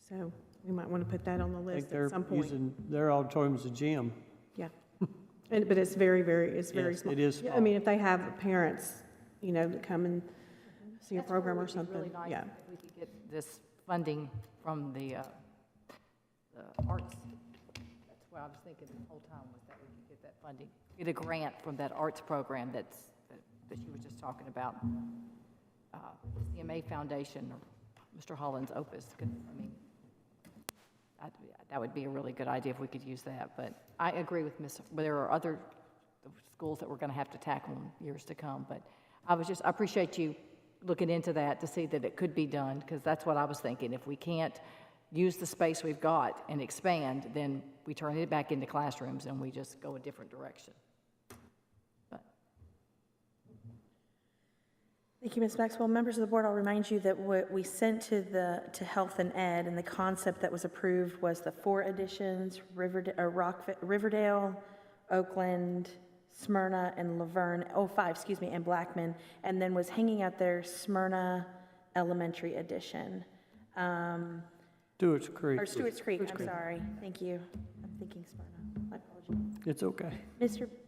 So we might want to put that on the I think list they're at some point. using their auditorium as a gym. Yeah. But it's very, it's very Yes, small. it is Yeah, I small. mean, if they have parents, that come and see a That's where program it or would be something, really nice yeah. if we could get this funding from the arts. That's what I was thinking the whole time, was that we could get that funding, get a grant from that arts program that she was just talking about. CMA Foundation, or Mr. Holland's Opus. That would be a really good idea if we could use that. But I agree with but there are other schools that we're going to have to tackle in years to come. But I appreciate you looking into that to see that it could be done, because that's what I was thinking. If we can't use the space we've got and expand, then we turn it back into classrooms and we just go a different direction. Thank you, Ms. Maxwell. Members of the board, I'll remind you that what we sent to Health and Ed, and the concept that was approved was the 4 additions: Riverdale, Oakland, Smyrna, and Laverne. 5, excuse me, and Blackman, and then was hanging out there Smyrna Elementary addition. Stewart's Creek. Or Stewart's Creek. I'm sorry. Thank you. I'm thinking Smyrna. My apologies. It's okay.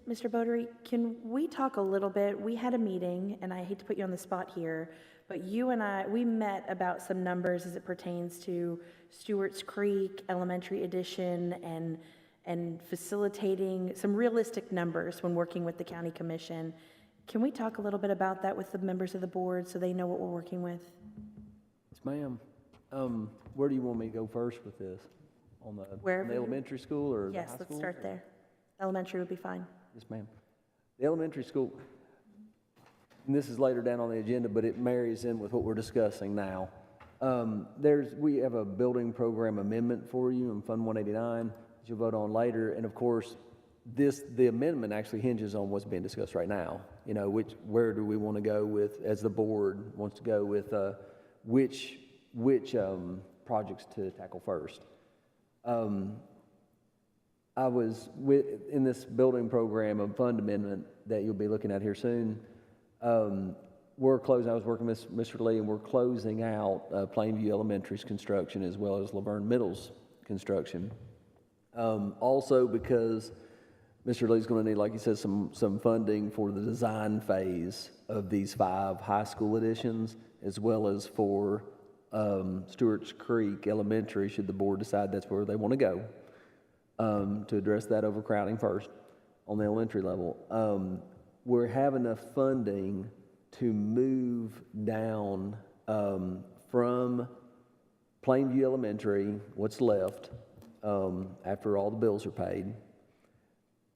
Mr. Bodery, can we talk a little bit? We had a meeting, and I hate to put you on the spot here, but you and I, we met about some numbers as it pertains to Stewart's Creek Elementary Edition and facilitating some realistic numbers when working with the county commission. Can we talk a little bit about that with the members of the board so they know what we're working with? Yes, ma'am. Where do you want me to go first with this? On the elementary school or the high Yes, school? let's start there. Elementary would be fine. Yes, ma'am. The elementary school, and this is later down on the agenda, but it marries in with what we're discussing now. We have a building program amendment for you in Fund 189 that you'll vote on later. And of course, the amendment actually hinges on what's being discussed right now. Where do we want to go with, as the board wants to go with, which projects to tackle first. I was in this building program, a fund amendment that you'll be looking at here soon. We're closing, I was working with Mr. Lee, and we're closing out Plainview Elementary's construction as well as Laverne Middle's construction. Also because Mr. Lee's going to need, like he said, some funding for the design phase of these 5 high school additions, as well as for Stewart's Creek Elementary, should the board decide that's where they want to go, to address that overcrowding first on the elementary level. We're having enough funding to move down from Plainview Elementary, what's left, after all the bills are paid,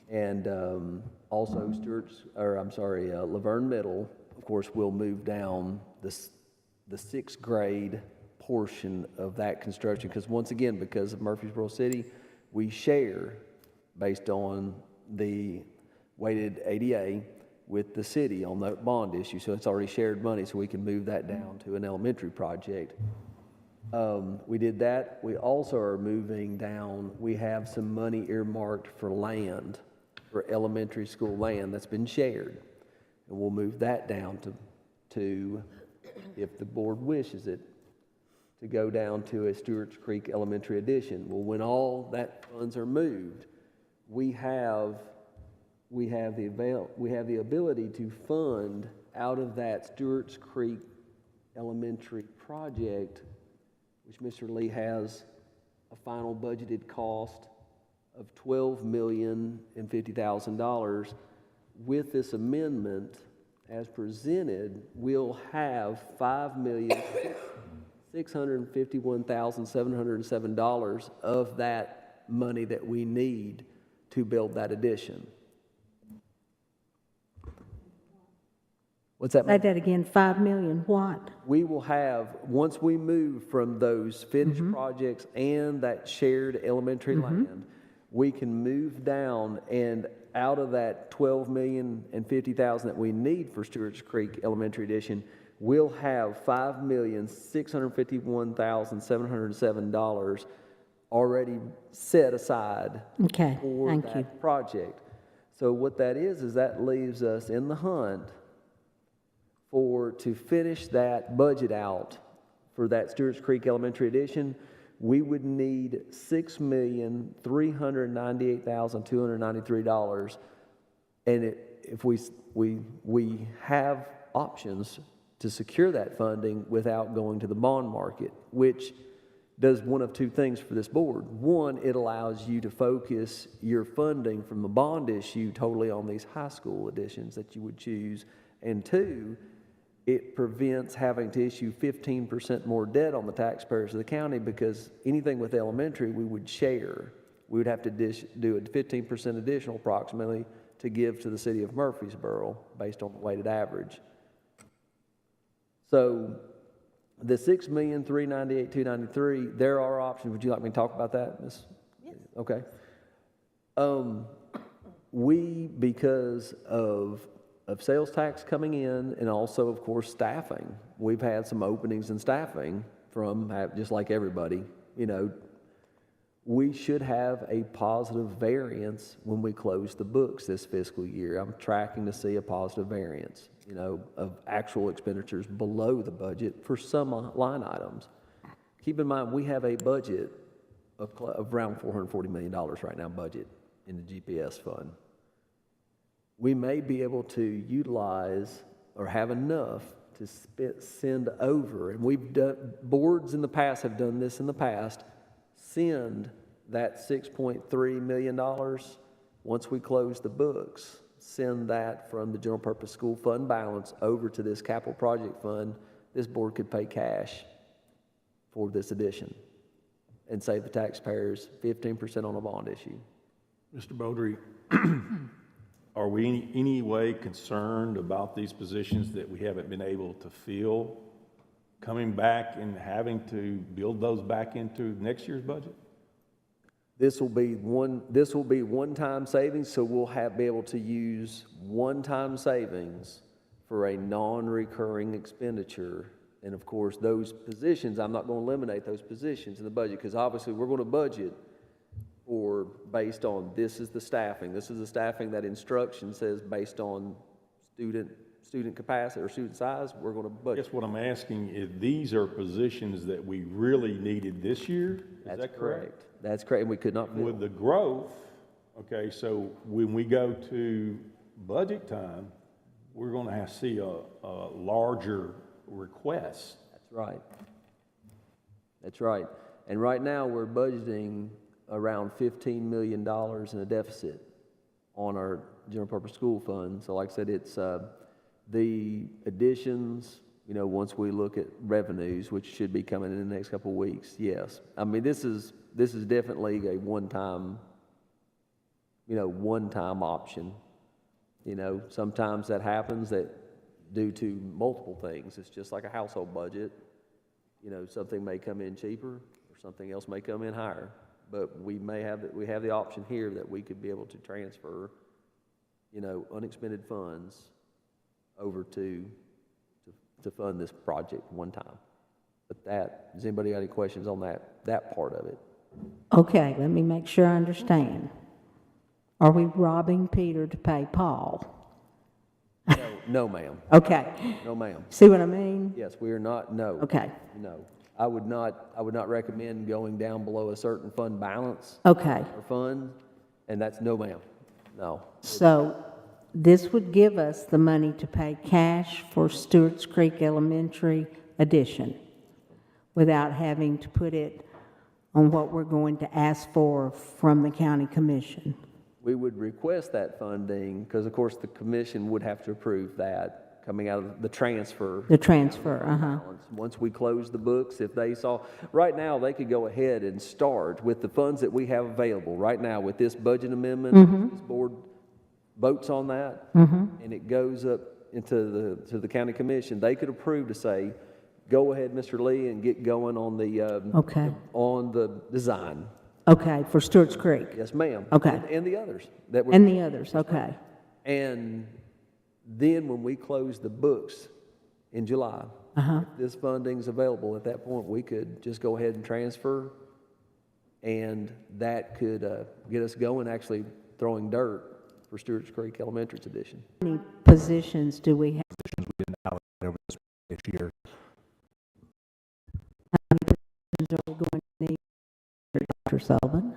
and also Laverne Middle, of course, will move down the 6th grade portion of that construction, because once again, because of Murfreesboro City, we share based on the weighted ADA with the city on that bond issue, so it's already shared money, so we can move that down to an elementary project. We did that. We also are moving down, we have some money earmarked for land, for elementary school land that's been shared, and we'll move that down to if the board wishes it, to go down to a Stewart's Creek Elementary addition. Well, when all that funds are moved, we have the ability to fund out of that Stewart's Creek Elementary project, which Mr. Lee has a final budgeted cost of $12,050,000. With this amendment, as presented, we'll have $5,651,707 of that money that we need to build that addition. What's that? Say that again, 5 million what? We will have, once we move from those finished projects and that shared elementary land, we can move down, and out of that $12,050,000 that we need for Stewart's Creek Elementary Edition, we'll have $5,651,707 already set aside for that project. So what that is that leaves us in the hunt to finish that budget out for that Stewart's Creek Elementary Edition. we would need $6,398,293. And if we have options to secure that funding without going to the bond market, which does one of two things for this board. One, it allows you to focus your funding from the bond issue totally on these high school additions that you would choose. And two, it prevents having to issue 15% more debt on the taxpayers of the county, because anything with elementary we would share. We would have to do a 15% additional approximately to give to the city of Murfreesboro based on the weighted average. So the $6,398,293, there are options. Would you like me to talk about that, Ms.? Yes. Okay. Because of sales tax coming in, and also, of course, staffing, we've had some openings in staffing from, just like everybody, you know, we should have a positive variance when we close the books this fiscal year. I'm tracking to see a positive variance, you know, of actual expenditures below the budget for some line items. Keep in mind, we have a budget of around $440 million right now, budget in the GPS fund. We may be able to utilize or have enough to send over, and we've done, boards in the past have done this in the past, send that $6.3 million once we close the books, send that from the general purpose school fund balance over to this capital project fund. This board could pay cash for this addition and save the taxpayers 15% on a bond issue. Mr. Beaudry, are we any way concerned about these positions that we haven't been able to fill coming back and having to build those back into next year's budget? This will be one-time savings, so we'll be able to use one-time savings for a non-recurring expenditure. And of course, those positions, I'm not going to eliminate those positions in the budget, because obviously we're going to budget for based on this is the staffing. This is the staffing that instruction says based on student capacity or student size, we're going to budget. Guess what I'm asking is, these are positions that we really needed this year? Is that correct? That's correct, and we could not fill. With the growth, okay, so when we go to budget time, we're going to have to see a larger request. That's right. That's right. And right now, we're budgeting around $15 million in a deficit on our general purpose school fund. So like I said, it's the additions, you know, once we look at revenues, which should be coming in the next couple of weeks, yes. I mean, this is definitely a one-time option. You know, sometimes that happens that due to multiple things. It's just like a household budget. You know, something may come in cheaper or something else may come in higher. But we have the option here that we could be able to transfer, you know, unexpended funds over to fund this project one time. But does anybody got any questions on that part of it? Okay, let me make sure I understand. Are we robbing Peter to pay Paul? No, ma'am. Okay. No, ma'am. See what I mean? Yes, we are not, no. Okay. No. I would not recommend going down below a certain fund balance. Okay. Or fund, and that's no, ma'am. No. So this would give us the money to pay cash for Stewart's Creek Elementary addition without having to put it on what we're going to ask for from the county commission. We would request that funding because, of course, the commission would have to approve that coming out of the transfer. The transfer, Once we close the books, if they saw, right now they could go ahead and start with the funds that we have available right now with this budget amendment. This board votes on that, and it goes up into the county commission. They could approve to say, go ahead, Mr. Lee, and get going on the on the design. Okay, for Stewart's Creek. Yes, ma'am. Okay. And the others okay. And then when we close the books in July, if this funding's available at that point, we could just go ahead and transfer, and that could get us going, actually throwing dirt for Stewart's Creek Elementary's addition. How many positions do we have? Positions we didn't allocate over this year. How many positions are we going to need? Dr. Sullivan?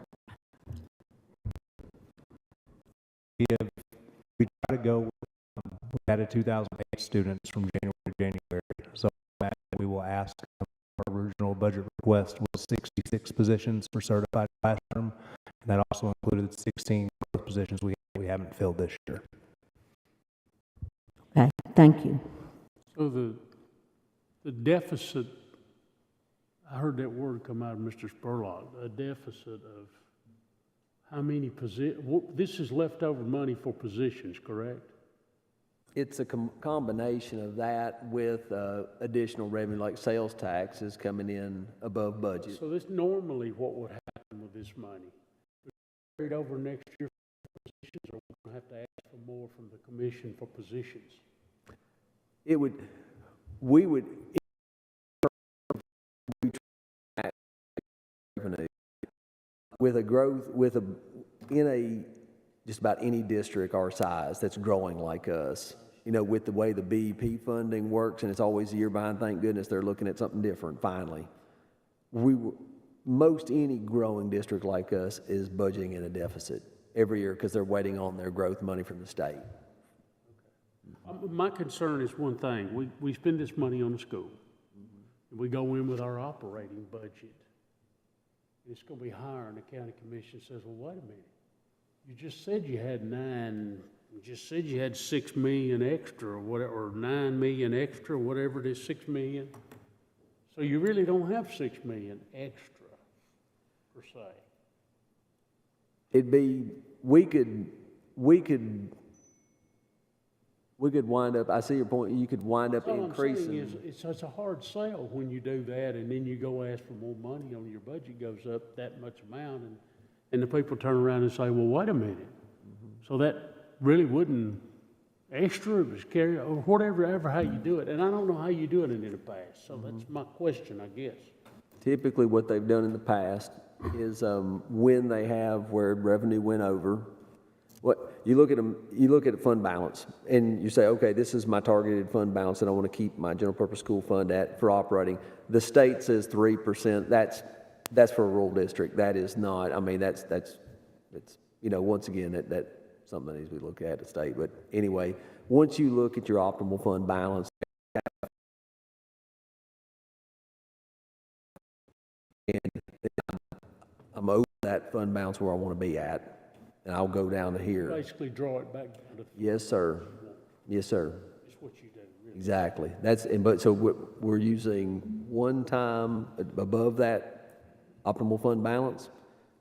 We try to go, we added 2,008 students from January to January. So we will ask, our original budget request was 66 positions for certified classroom, and that also included 16 growth positions we haven't filled this year. Okay, thank you. So the deficit, I heard that word come out of Mr. Spurlock, a deficit of how many this is leftover money for positions, correct? It's a combination of that with additional revenue, like sales taxes coming in above budget. So this normally what would happen with this money? Carried over next year for positions, or we're going to have to ask for more from the commission for positions? With a growth, just about any district our size that's growing like us, you know, with the way the BEP funding works, and it's always a year behind, thank goodness they're looking at something different finally. Most any growing district like us is budgeting in a deficit every year because they're waiting on their growth money from the state. My concern is one thing. We spend this money on the school. We go in with our operating budget. It's going to be higher, and the county commission says, well, wait a minute. You just said you had you just said you had 6 million extra or whatever, or 9 million extra, or whatever it is, 6 million. So you really don't have 6 million extra, per se. We could wind up, I see your point, you could wind up increasing. All I'm saying is it's a hard sell when you do that, and then you go ask for more money on your budget goes up that much amount, and the people turn around and say, well, wait a minute. So that really wouldn't extra, it was carry, or whatever, how you do it. And I don't know how you do it in the past, so that's my question, I guess. Typically what they've done in the past is when they have where revenue went over, you look at fund balance and you say, okay, this is my targeted fund balance that I want to keep my general purpose school fund at for operating. The state says 3%. That's for a rural district. That is not. I mean, that's you know, once again that's something that needs to be looked at the state. But anyway, once you look at your optimal fund balance, and I'm over that fund balance where I want to be at. And I'll go down to here. Basically draw it back down to. Yes, sir. Yes, sir. That's what you do, really. Exactly. So we're using one time above that optimal fund balance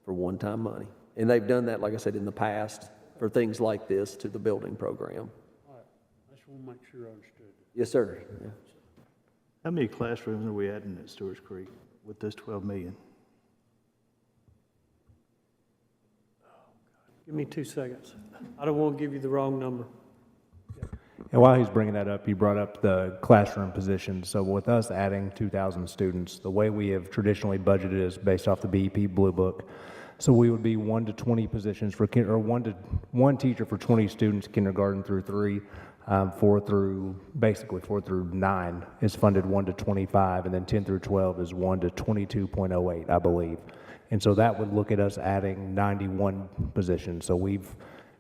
for one-time money. And they've done that, like I said, in the past for things like this to the building program. All right. I just want to make sure I understood. Yes, sir. Yeah. How many classrooms are we adding at Stewart's Creek with this 12 million? Give me 2 seconds. I don't want to give you the wrong number. And while he's bringing that up, you brought up the classroom positions. So with us adding 2,000 students, the way we have traditionally budgeted is based off the BEP Blue Book. So we would be 1 to 20 positions for one teacher for 20 students, kindergarten through 3, 4 through 9 is funded 1 to 25, and then 10 through 12 is 1 to 22.08, I believe. And so that would look at us adding 91 positions. So we've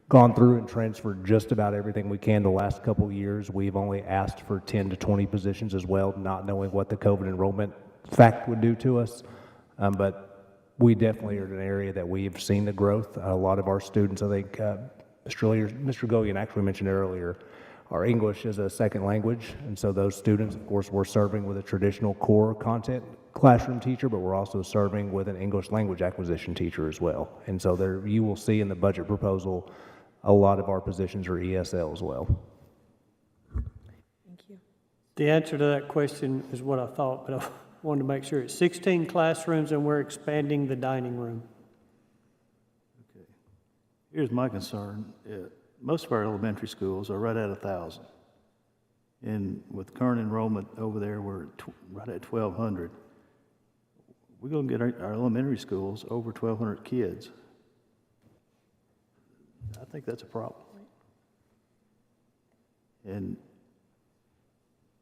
gone through and transferred just about everything we can the last couple of years. We've only asked for 10 to 20 positions as well, not knowing what the COVID enrollment fact would do to us. But we definitely are in an area that we've seen the growth. A lot of our students, I think Mr. Goyan actually mentioned earlier, our English is a second language. And so those students, of course, we're serving with a traditional core content classroom teacher, but we're also serving with an English language acquisition teacher as well. And so there, you will see in the budget proposal, a lot of our positions are ESL as well. Thank you. The answer to that question is what I thought, but I wanted to make sure. It's 16 classrooms and we're expanding the dining room. Okay. Here's my concern. Most of our elementary schools are right at 1,000. And with current enrollment over there, we're right at 1,200. We're going to get our elementary schools over 1,200 kids. I think that's a problem. And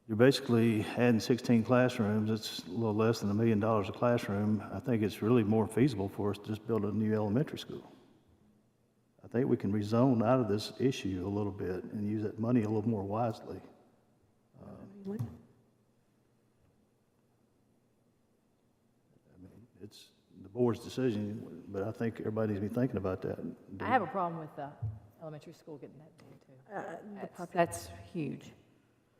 you're basically adding 16 classrooms. It's a little less than $1 million a classroom. I think it's really more feasible for us to just build a new elementary school. I think we can rezone out of this issue a little bit and use that money a little more wisely. It's the board's decision, but I think everybody needs to be thinking about that. I have a problem with the elementary school getting that big too. That's huge.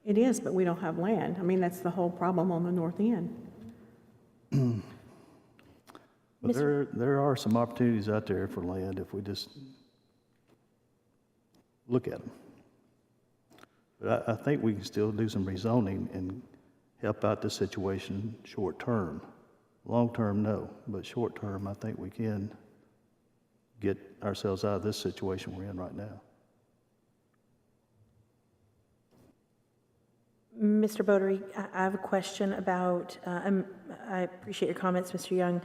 It is, but we don't have land. I mean, that's the whole problem on the north end. But there are some opportunities out there for land if we just look at them. But I think we can still do some rezoning and help out this situation short term. Long term, no, but short term, I think we can get ourselves out of this situation we're in right now. Mr. Bodery, I have a question about, I appreciate your comments, Mr. Young.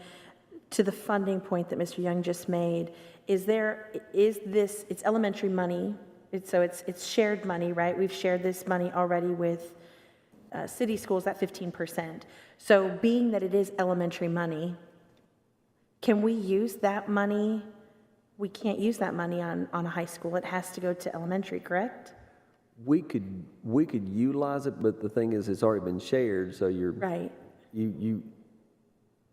To the funding point that Mr. Young just made, is this, it's elementary money, it's shared money, right? We've shared this money already with city schools at 15%. So being that it is elementary money, can we use that money? We can't use that money on a high school. It has to go to elementary, correct? We could utilize it, but the thing is, it's already been shared, so you're right. You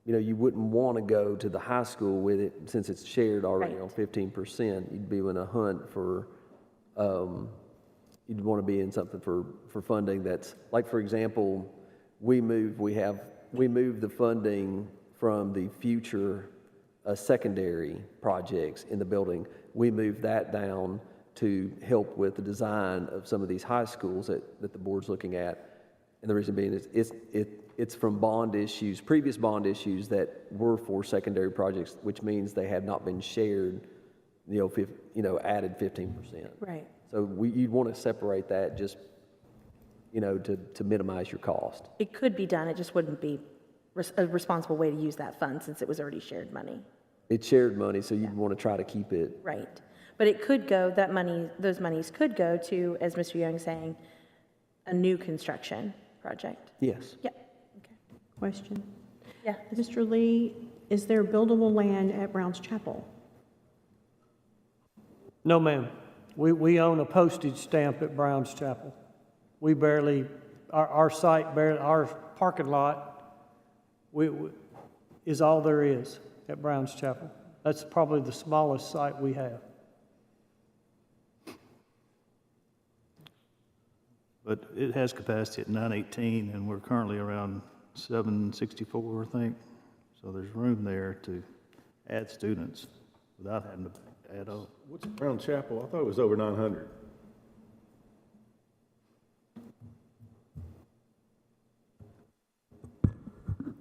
wouldn't want to go to the high school with it since it's shared already Right. on 15%. You'd be in a hunt for, you'd want to be in something for funding that's, like, for example, we moved the funding from the future secondary projects in the building. We moved that down to help with the design of some of these high schools that the board's looking at. And the reason being is it's from bond issues, previous bond issues that were for secondary projects, which means they had not been shared, added 15%. Right. So you'd want to separate that just, to minimize your cost. It could be done, it just wouldn't be a responsible way to use that fund since it was already shared money. It's shared money, so you'd want to try to keep it. Right. But it could go, those monies could go to, as Mr. Young is saying, a new construction project. Yes. Yeah. Okay. Question. Yeah. Mr. Lee, is there buildable land at Brown's Chapel? No, ma'am. We own a postage stamp at Brown's Chapel. We barely, our site, our parking lot is all there is at Brown's Chapel. That's probably the smallest site we have. But it has capacity at 918, and we're currently around 764, I think. So there's room there to add students without having to add up. What's Brown Chapel? I thought it was over 900.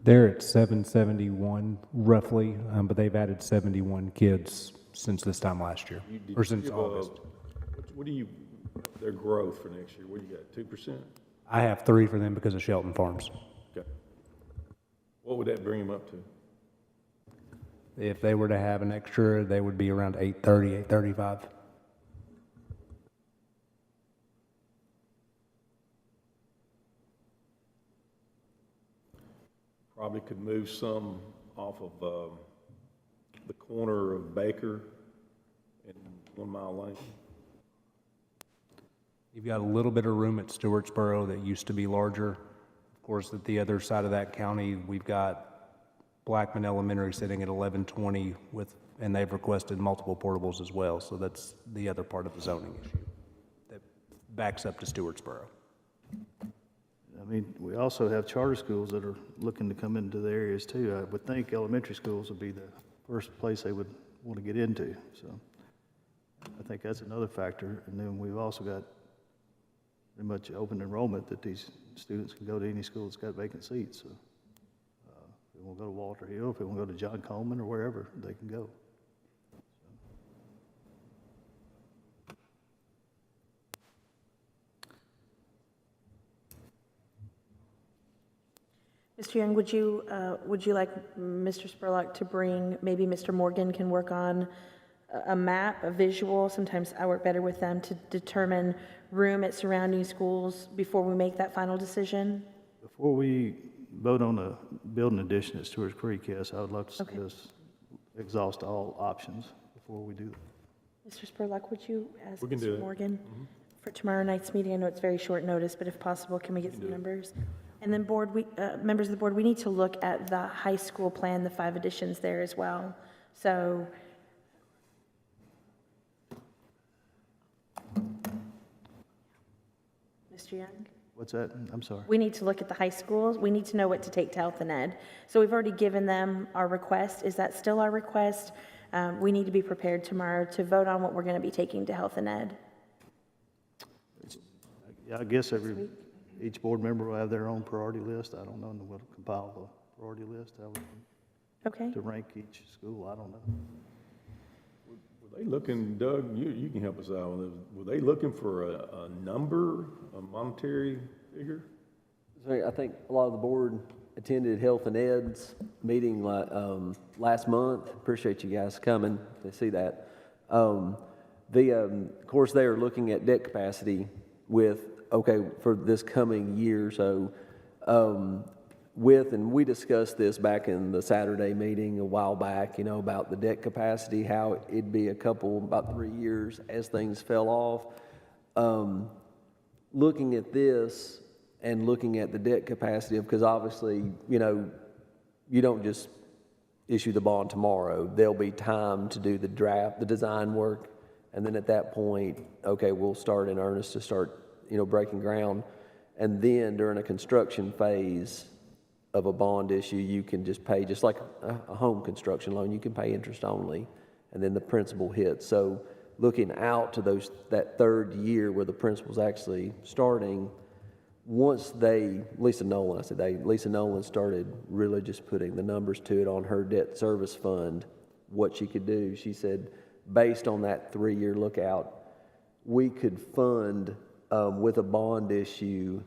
They're at 771 roughly, but they've added 71 kids since this time last year, or since August. What do you, their growth for next year, what do you got, 2%? I have 3 for them because of Shelton Farms. Okay. What would that bring them up to? If they were to have an extra, they would be around 830, 835. Probably could move some off of the corner of Baker and 1 Mile Lane. You've got a little bit of room at Stewartsboro that used to be larger. Of course, at the other side of that county, we've got Blackman Elementary sitting at 1120 and they've requested multiple portables as well. So that's the other part of the zoning issue that backs up to Stewartsboro. I mean, we also have charter schools that are looking to come into the areas too. I would think elementary schools would be the first place they would want to get into. So I think that's another factor. And then we've also got pretty much open enrollment that these students can go to any school that's got vacant seats. So if they want to go to Walter Hill, if they want to go to John Coleman or wherever, they can go. Mr. Young, would you like Mr. Spurlock to bring, maybe Mr. Morgan can work on a map, a visual. Sometimes I work better with them to determine room at surrounding schools before we make that final decision. Before we vote on a building addition at Stewart's Creek, yes, I would love to see us exhaust all options before we do that. Mr. Spurlock, would you ask We can do Mr. that. Morgan for tomorrow night's meeting? I know it's very short notice, but if possible, can we get some numbers? And then board, members of the board, we need to look at the high school plan, the 5 additions there as well. So Mr. Young? What's that? I'm sorry. We need to look at the high schools. We need to know what to take to Health and Ed. So we've already given them our request. Is that still our request? We need to be prepared tomorrow to vote on what we're going to be taking to Health and Ed. Yeah, I guess each board member will have their own priority list. I don't know, and we'll compile the priority list Okay. to rank each school. I don't know. Were they looking, Doug, you can help us out on this. Were they looking for a number, a monetary figure? So I think a lot of the board attended Health and Ed's meeting last month. Appreciate you guys coming to see that. Of course, they are looking at debt capacity with, for this coming year. So and we discussed this back in the Saturday meeting a while back, about the debt capacity, how it'd be about 3 years as things fell off. Looking at this and looking at the debt capacity, because obviously, you don't just issue the bond tomorrow. There'll be time to do the draft, the design work, and then at that point, we'll start in earnest to start, breaking ground. And then during a construction phase of a bond issue, you can just pay, just like a home construction loan, you can pay interest only, and then the principal hits. So looking out to that third year where the principal's actually starting, once Lisa Nolan started really just putting the numbers to it on her debt service fund, what she could do. She said, based on that 3-year lookout, we could fund with a bond issue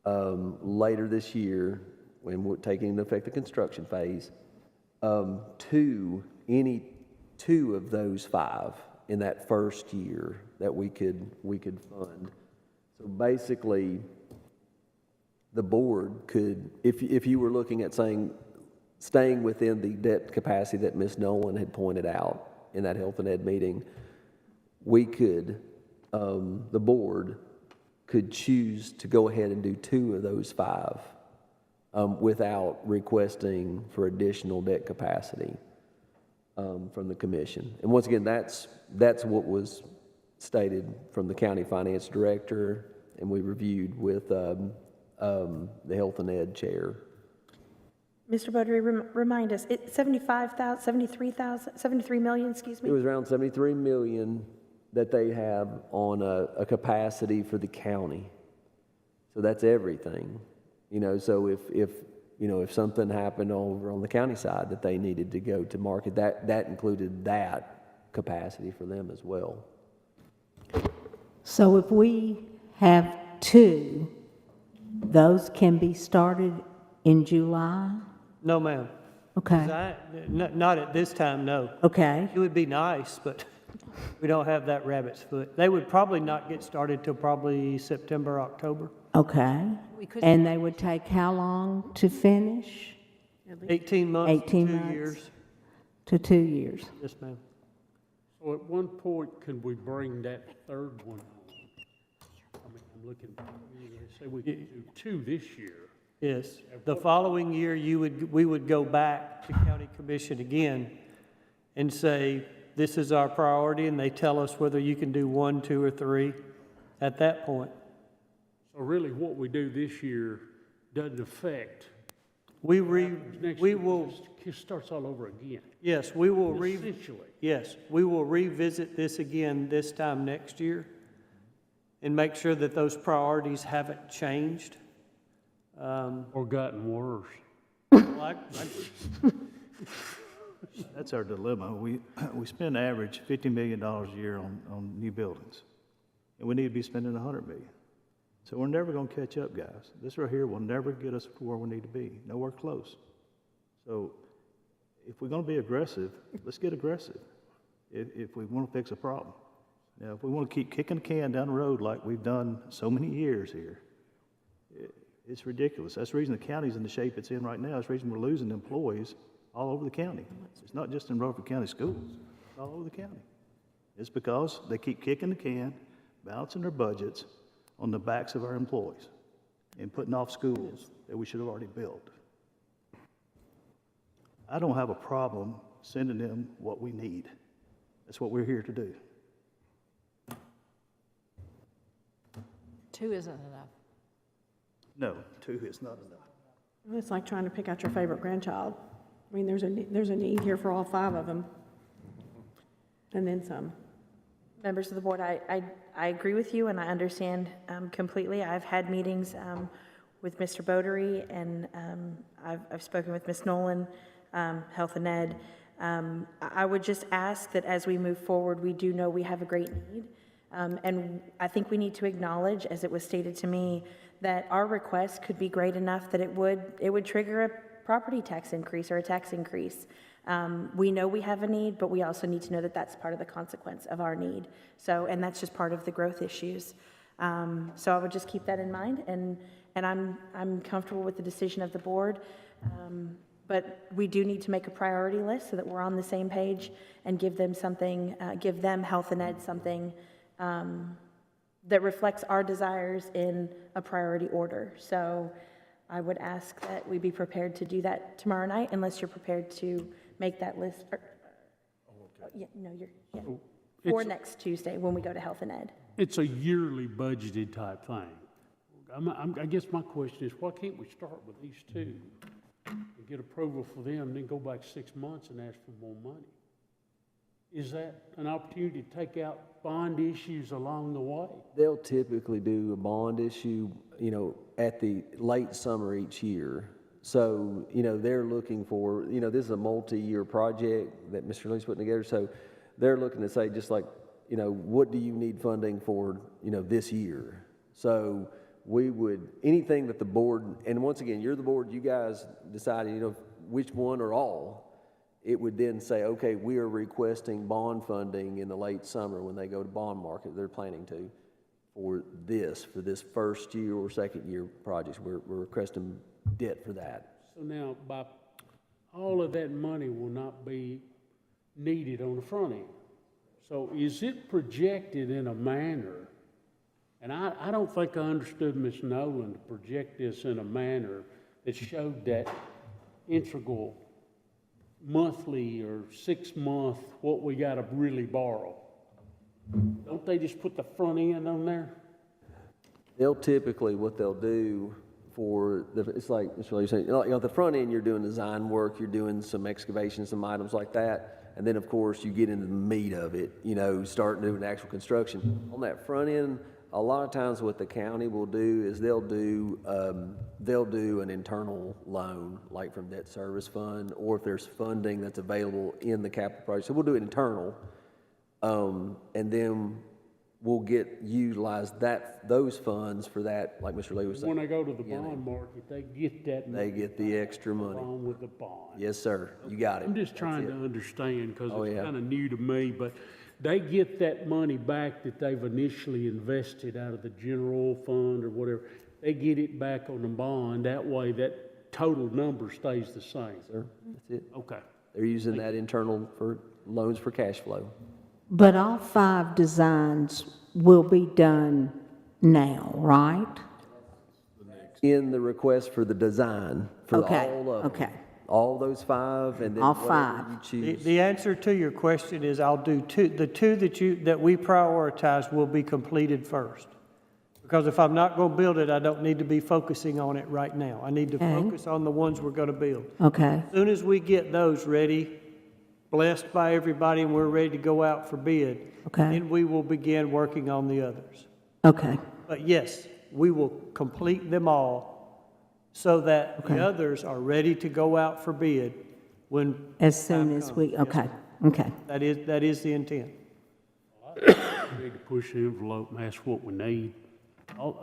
later this year, when we're taking into effect the construction phase, any 2 of those 5 in that first year that we could fund. So basically, the board could, if you were looking at staying within the debt capacity that Ms. Nolan had pointed out in that Health and Ed meeting, we could, the board could choose to go ahead and do 2 of those 5 without requesting for additional debt capacity from the commission. And once again, that's what was stated from the county finance director, and we reviewed with the Health and Ed chair. Mr. Bodry, remind us, it's 73 million, excuse me? It was around 73 million that they have on a capacity for the county. So that's everything. So if something happened over on the county side that they needed to go to market, that included that capacity for them as well. So if we have 2, those can be started in July? No, ma'am. Okay. Not at this time, no. Okay. It would be nice, but we don't have that rabbit's foot. They would probably not get started till probably September, October. Okay. And they would take how long to finish? 18 months, 18 2 months. years. To 2 years. Yes, ma'am. So at one point, could we bring that third one on? I mean, I'm looking, say we could do 2 this year. Yes. The following year, we would go back to county commission again and say, this is our priority, and they tell us whether you can do 1, 2, or 3 at that point. So really, what we do this year doesn't affect. We will. It starts all over again. Yes, we will Essentially. Yes, we will revisit this again this time next year and make sure that those priorities haven't changed. Or gotten worse. That's our dilemma. We spend average $50 million a year on new buildings, and we need to be spending $100 million. So we're never going to catch up, guys. This right here will never get us to where we need to be. Nowhere close. So if we're going to be aggressive, let's get aggressive. if we want to fix a problem. Now, if we want to keep kicking the can down the road like we've done so many years here, it's ridiculous. That's the reason the county's in the shape it's in right now. That's the reason we're losing employees all over the county. It's not just in Rutherford County schools, it's all over the county. It's because they keep kicking the can, balancing their budgets on the backs of our employees and putting off schools that we should have already built. I don't have a problem sending them what we need. That's what we're here to do. 2 isn't enough. No, 2 is not enough. It's like trying to pick out your favorite grandchild. I mean, there's a need here for all 5 of them, and then some. Members of the board, I agree with you, and I understand completely. I've had meetings with Mr. Bodery, and I've spoken with Ms. Nolan, Health and Ed. I would just ask that as we move forward, we do know we have a great need, and I think we need to acknowledge, as it was stated to me, that our request could be great enough that it would trigger a property tax increase or a tax increase. We know we have a need, but we also need to know that that's part of the consequence of our need. So, and that's just part of the growth issues. So I would just keep that in mind, and I'm comfortable with the decision of the board. But we do need to make a priority list so that we're on the same page and give them something, give them Health and Ed something that reflects our desires in a priority order. So I would ask that we be prepared to do that tomorrow night, unless you're prepared to make that list. For next Tuesday when we go to Health and Ed. It's a yearly budgeted type thing. I guess my question is, why can't we start with these 2 and get approval for them, and then go back 6 months and ask for more money? Is that an opportunity to take out bond issues along the way? They'll typically do a bond issue, at the late summer each year. So, they're looking for, this is a multi-year project that Mr. Lee's putting together. So they're looking to say, just like, what do you need funding for, this year? So we would, anything that the board, and once again, you're the board, you guys decide, which one or all. It would then say, okay, we are requesting bond funding in the late summer when they go to bond market, they're planning to, for this first year or second year projects. We're requesting debt for that. So now, by all of that money will not be needed on the front end. So is it projected in a manner, and I don't think I understood Ms. Nolan to project this in a manner that showed that integral monthly or 6 month what we got to really borrow. Don't they just put the front end on there? They'll typically, what they'll do it's like Mr. Lee said, the front end, you're doing design work, you're doing some excavation, some items like that, and then of course you get into the meat of it, start doing actual construction. On that front end, a lot of times what the county will do is they'll do an internal loan, like from debt service fund, or if there's funding that's available in the capital project. So we'll do it internal, and then we'll utilize those funds for that, like Mr. Lee was saying. When they go to the bond market, they get that money. They get the extra money. Along with the bond. Yes, sir. You got it. I'm just trying to understand, because it's yeah. kind of new to me, but they get that money back that they've initially invested out of the general fund or whatever. They get it back on the bond. That way, that total number stays the same. Sir, that's it. Okay. They're using that internal for loans for cash flow. But all 5 designs will be done now, right? In the request for the design for all of them. Okay. All those 5, and then All whatever 5. you choose. The answer to your question is I'll do 2. The 2 that we prioritize will be completed first. Because if I'm not going to build it, I don't need to be focusing on it right now. I need to focus on the ones we're going to build. Okay. As soon as we get those ready, blessed by everybody, and we're ready to go out for bid, then we will begin working on the others. Okay. But yes, we will complete them all so that the others are ready to go out for bid when As soon as we, okay. That is the intent. We need to push the envelope and ask what we need.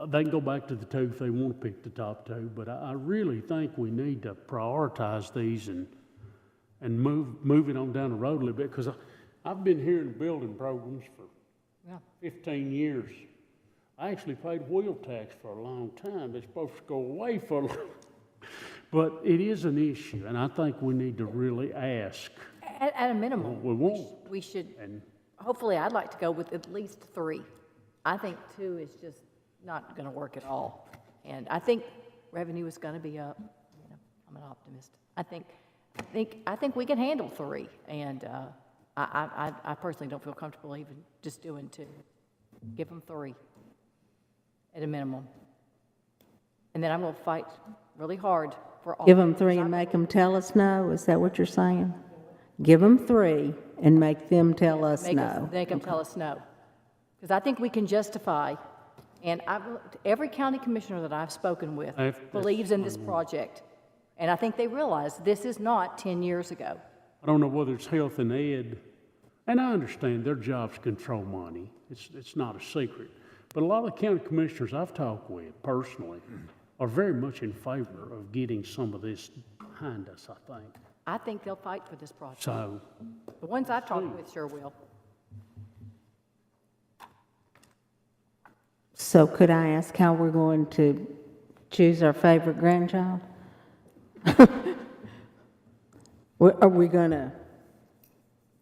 They can go back to the 2 if they want to pick the top 2, but I really think we need to prioritize these and move it on down the road a little bit, because I've been here in building programs for Yeah. 15 years. I actually paid wheel tax for a long time. It's supposed to go away for a long but it is an issue, and I think we need to really ask At a minimum. what we want. We should, And hopefully, I'd like to go with at least 3. I think 2 is just not going to work at all. And I think revenue is going to be up. You know, I'm an optimist. I think we can handle 3. And I personally don't feel comfortable even just doing 2. Give them 3 at a minimum. And then I'm going to fight really hard for all. Give them 3 and make them tell us no? Is that what you're saying? Give them 3 and make them tell us no. Make them tell us no. Because I think we can justify, and every county commissioner that I've spoken with believes in this project. And I think they realize this is not 10 years ago. I don't know whether it's health and ed, and I understand their job's control money. It's not a secret. But a lot of the county commissioners I've talked with personally are very much in favor of getting some of this behind us, I think. I think they'll fight for this project. So, The ones I've talked with sure will. So could I ask how we're going to choose our favorite grandchild? Are we going to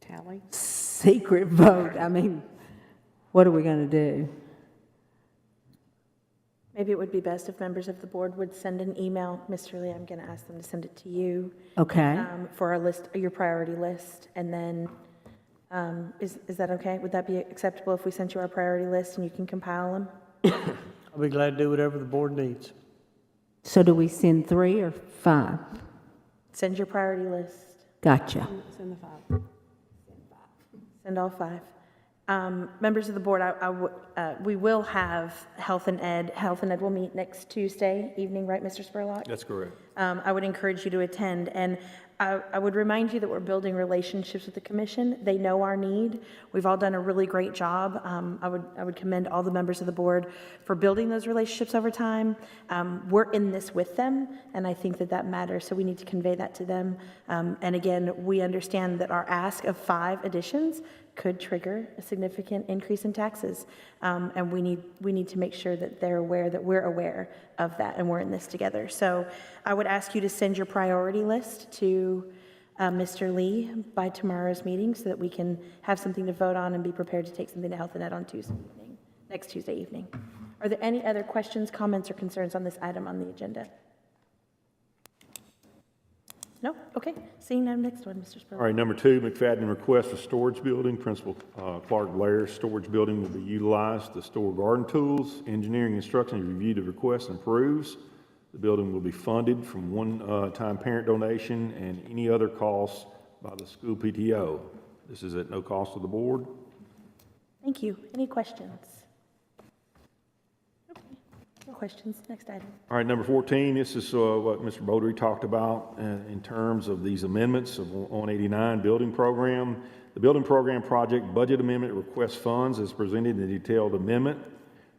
Tally. secret vote? I mean, what are we going to do? Maybe it would be best if members of the board would send an email. Mr. Lee, I'm going to ask them to send it to you. Okay. For our list, your priority list, and then, is that okay? Would that be acceptable if we sent you our priority list and you can compile them? I'll be glad to do whatever the board needs. So do we send 3 or 5? Send your priority list. Gotcha. Send the 5. Send all 5. Members of the board, we will have Health and Ed. Health and Ed will meet next Tuesday evening, right, Mr. Spurlock? That's correct. I would encourage you to attend, and I would remind you that we're building relationships with the commission. They know our need. We've all done a really great job. I would commend all the members of the board for building those relationships over time. We're in this with them, and I think that matters, so we need to convey that to them. And again, we understand that our ask of 5 additions could trigger a significant increase in taxes. And we need to make sure that they're aware that we're aware of that and we're in this together. So I would ask you to send your priority list to Mr. Lee by tomorrow's meeting so that we can have something to vote on and be prepared to take something to Health and Ed on next Tuesday evening. Are there any other questions, comments, or concerns on this item on the agenda? No? Okay. Seeing none, next one, Mr. Spurlock. All right, number 2, McFadden requests a storage building. Principal Clark Blair's storage building will be utilized to store garden tools. Engineering instructions reviewed the request and approves. The building will be funded from one-time parent donation and any other costs by the school PTO. This is at no cost to the board. Thank you. Any questions? Okay. No questions. Next item. All right, number 14, this is what Mr. Beaudry talked about in terms of these amendments of 189 building program. The building program project budget amendment requests funds as presented in the detailed amendment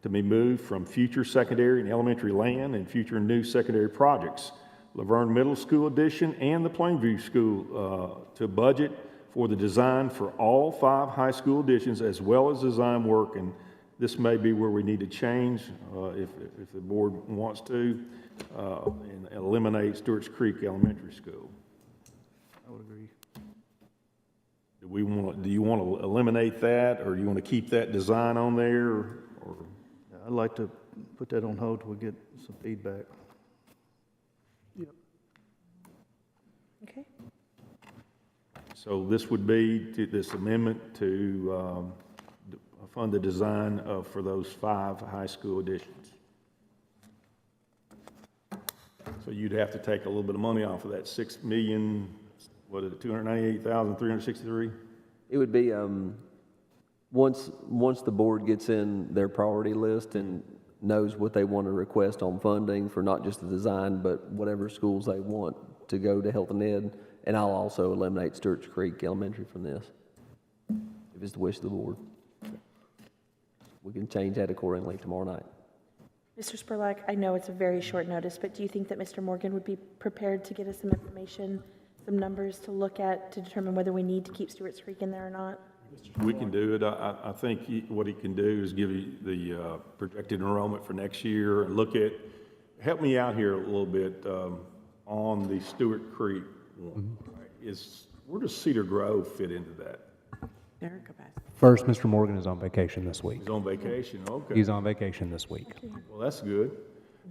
to be moved from future secondary and elementary land and future new secondary projects. Laverne Middle School addition and the Plainview School to budget for the design for all 5 high school additions as well as design work. And this may be where we need to change if the board wants to and eliminate Stewart's Creek Elementary School. I would agree. Do you want to eliminate that, or do you want to keep that design on there? Or? I'd like to put that on hold till we get some feedback. Okay. So this would be this amendment to fund the design for those 5 high school additions. So you'd have to take a little bit of money off of that $6,298,363. It would be, once the board gets in their priority list and knows what they want to request on funding for not just the design, but whatever schools they want to go to Health and Ed, and I'll also eliminate Stewart's Creek Elementary from this, if it's the wish of the board. We can change that accordingly tomorrow night. Mr. Spurlock, I know it's a very short notice, but do you think that Mr. Morgan would be prepared to get us some information, some numbers to look at to determine whether we need to keep Stewart's Creek in there or not? We can do it. I think what he can do is give you the projected enrollment for next year and look at, help me out here a little bit on the Stewart Creek one. Where does Cedar Grove fit into that? First, Mr. Morgan is on vacation this week. He's on vacation, okay. He's on vacation this week. Well, that's good.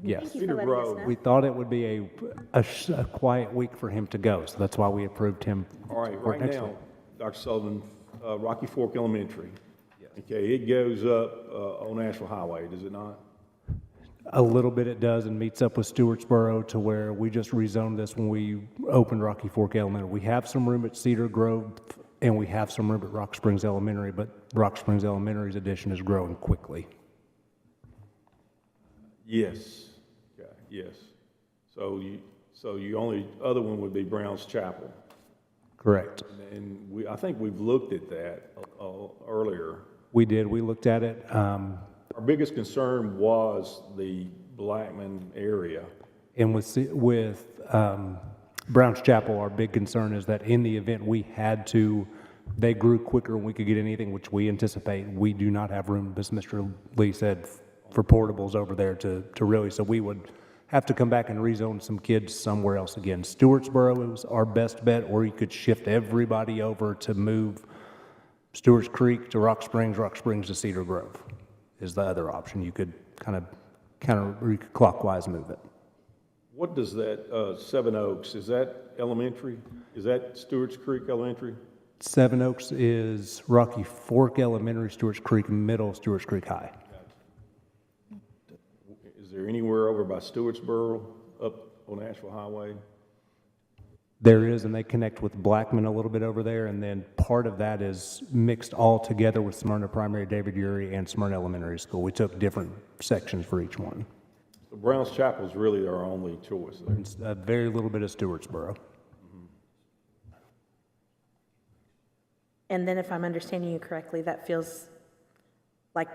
Yes. Cedar Grove. We thought it would be a quiet week for him to go, so that's why we approved him. All right, for right next now, week. Dr. Sullivan, Rocky Fork Elementary. Okay, it goes up on Nashville Highway, does it not? A little bit it does and meets up with Stewartsboro to where we just rezoned this when we opened Rocky Fork Elementary. We have some room at Cedar Grove and we have some room at Rock Springs Elementary, but Rock Springs Elementary's addition is growing quickly. Yes, okay, yes. So you only, other one would be Brown's Chapel. Correct. And I think we've looked at that earlier. We did. We looked at it. Our biggest concern was the Blackman area. And with Brown's Chapel, our big concern is that in the event we had to, they grew quicker and we could get anything, which we anticipate. We do not have room, as Mr. Lee said, for portables over there to really, so we would have to come back and rezone some kids somewhere else again. Stewartsboro was our best bet, or you could shift everybody over to move Stewart's Creek to Rock Springs to Cedar Grove is the other option. You could kind of clockwise move it. What does that, Seven Oaks, is that elementary? Is that Stewart's Creek Elementary? Seven Oaks is Rocky Fork Elementary, Stewart's Creek Middle, Stewart's Creek High. Is there anywhere over by Stewartsboro up on Nashville Highway? There is, and they connect with Blackman a little bit over there, and then part of that is mixed all together with Smyrna Primary, David Urey, and Smyrna Elementary School. We took different sections for each one. So Brown's Chapel is really our only choice there. It's a very little bit of Stewartsboro. And then if I'm understanding you correctly, that feels like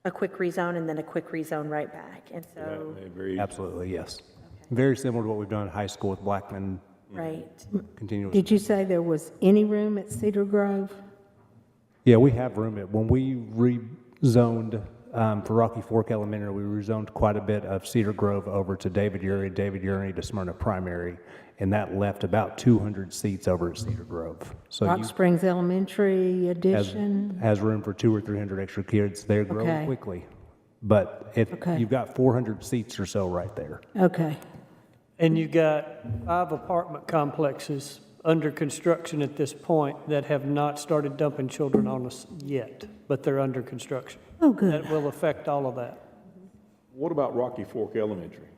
a quick rezone and then a quick rezone right back. And so, Absolutely, yes. Very similar to what we've done at high school with Blackman. right. Continuous. Did you say there was any room at Cedar Grove? Yeah, we have room. When we rezoned for Rocky Fork Elementary, we rezoned quite a bit of Cedar Grove over to David Urey to Smyrna Primary, and that left about 200 seats over at Cedar Grove. So Rock Springs Elementary addition? has room for 200 or 300 extra kids. They're growing Okay. quickly. But you've got 400 seats or so right there. Okay. And you got 5 apartment complexes under construction at this point that have not started dumping children on us yet, but they're under construction. Oh, good. That will affect all of that. What about Rocky Fork Elementary?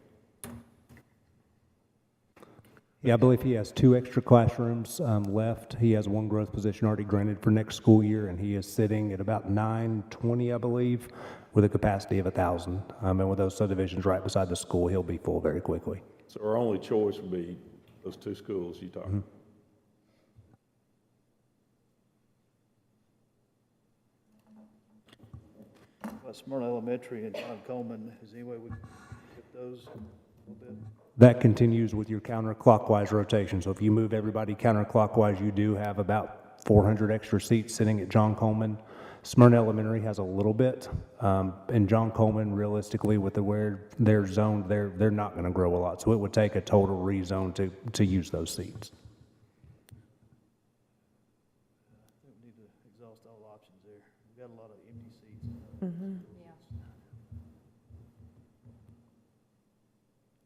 Yeah, I believe he has 2 extra classrooms left. He has 1 growth position already granted for next school year, and he is sitting at about 920, I believe, with a capacity of 1,000. And with those subdivisions right beside the school, he'll be full very quickly. So our only choice would be those 2 schools you talked about. Smyrna Elementary and John Coleman, is there any way we can get those a little bit? That continues with your counterclockwise rotation. So if you move everybody counterclockwise, you do have about 400 extra seats sitting at John Coleman. Smyrna Elementary has a little bit, and John Coleman, realistically, with where they're zoned, they're not going to grow a lot. So it would take a total rezone to use those seats. I think we need to exhaust all options there. We've got a lot of empty seats.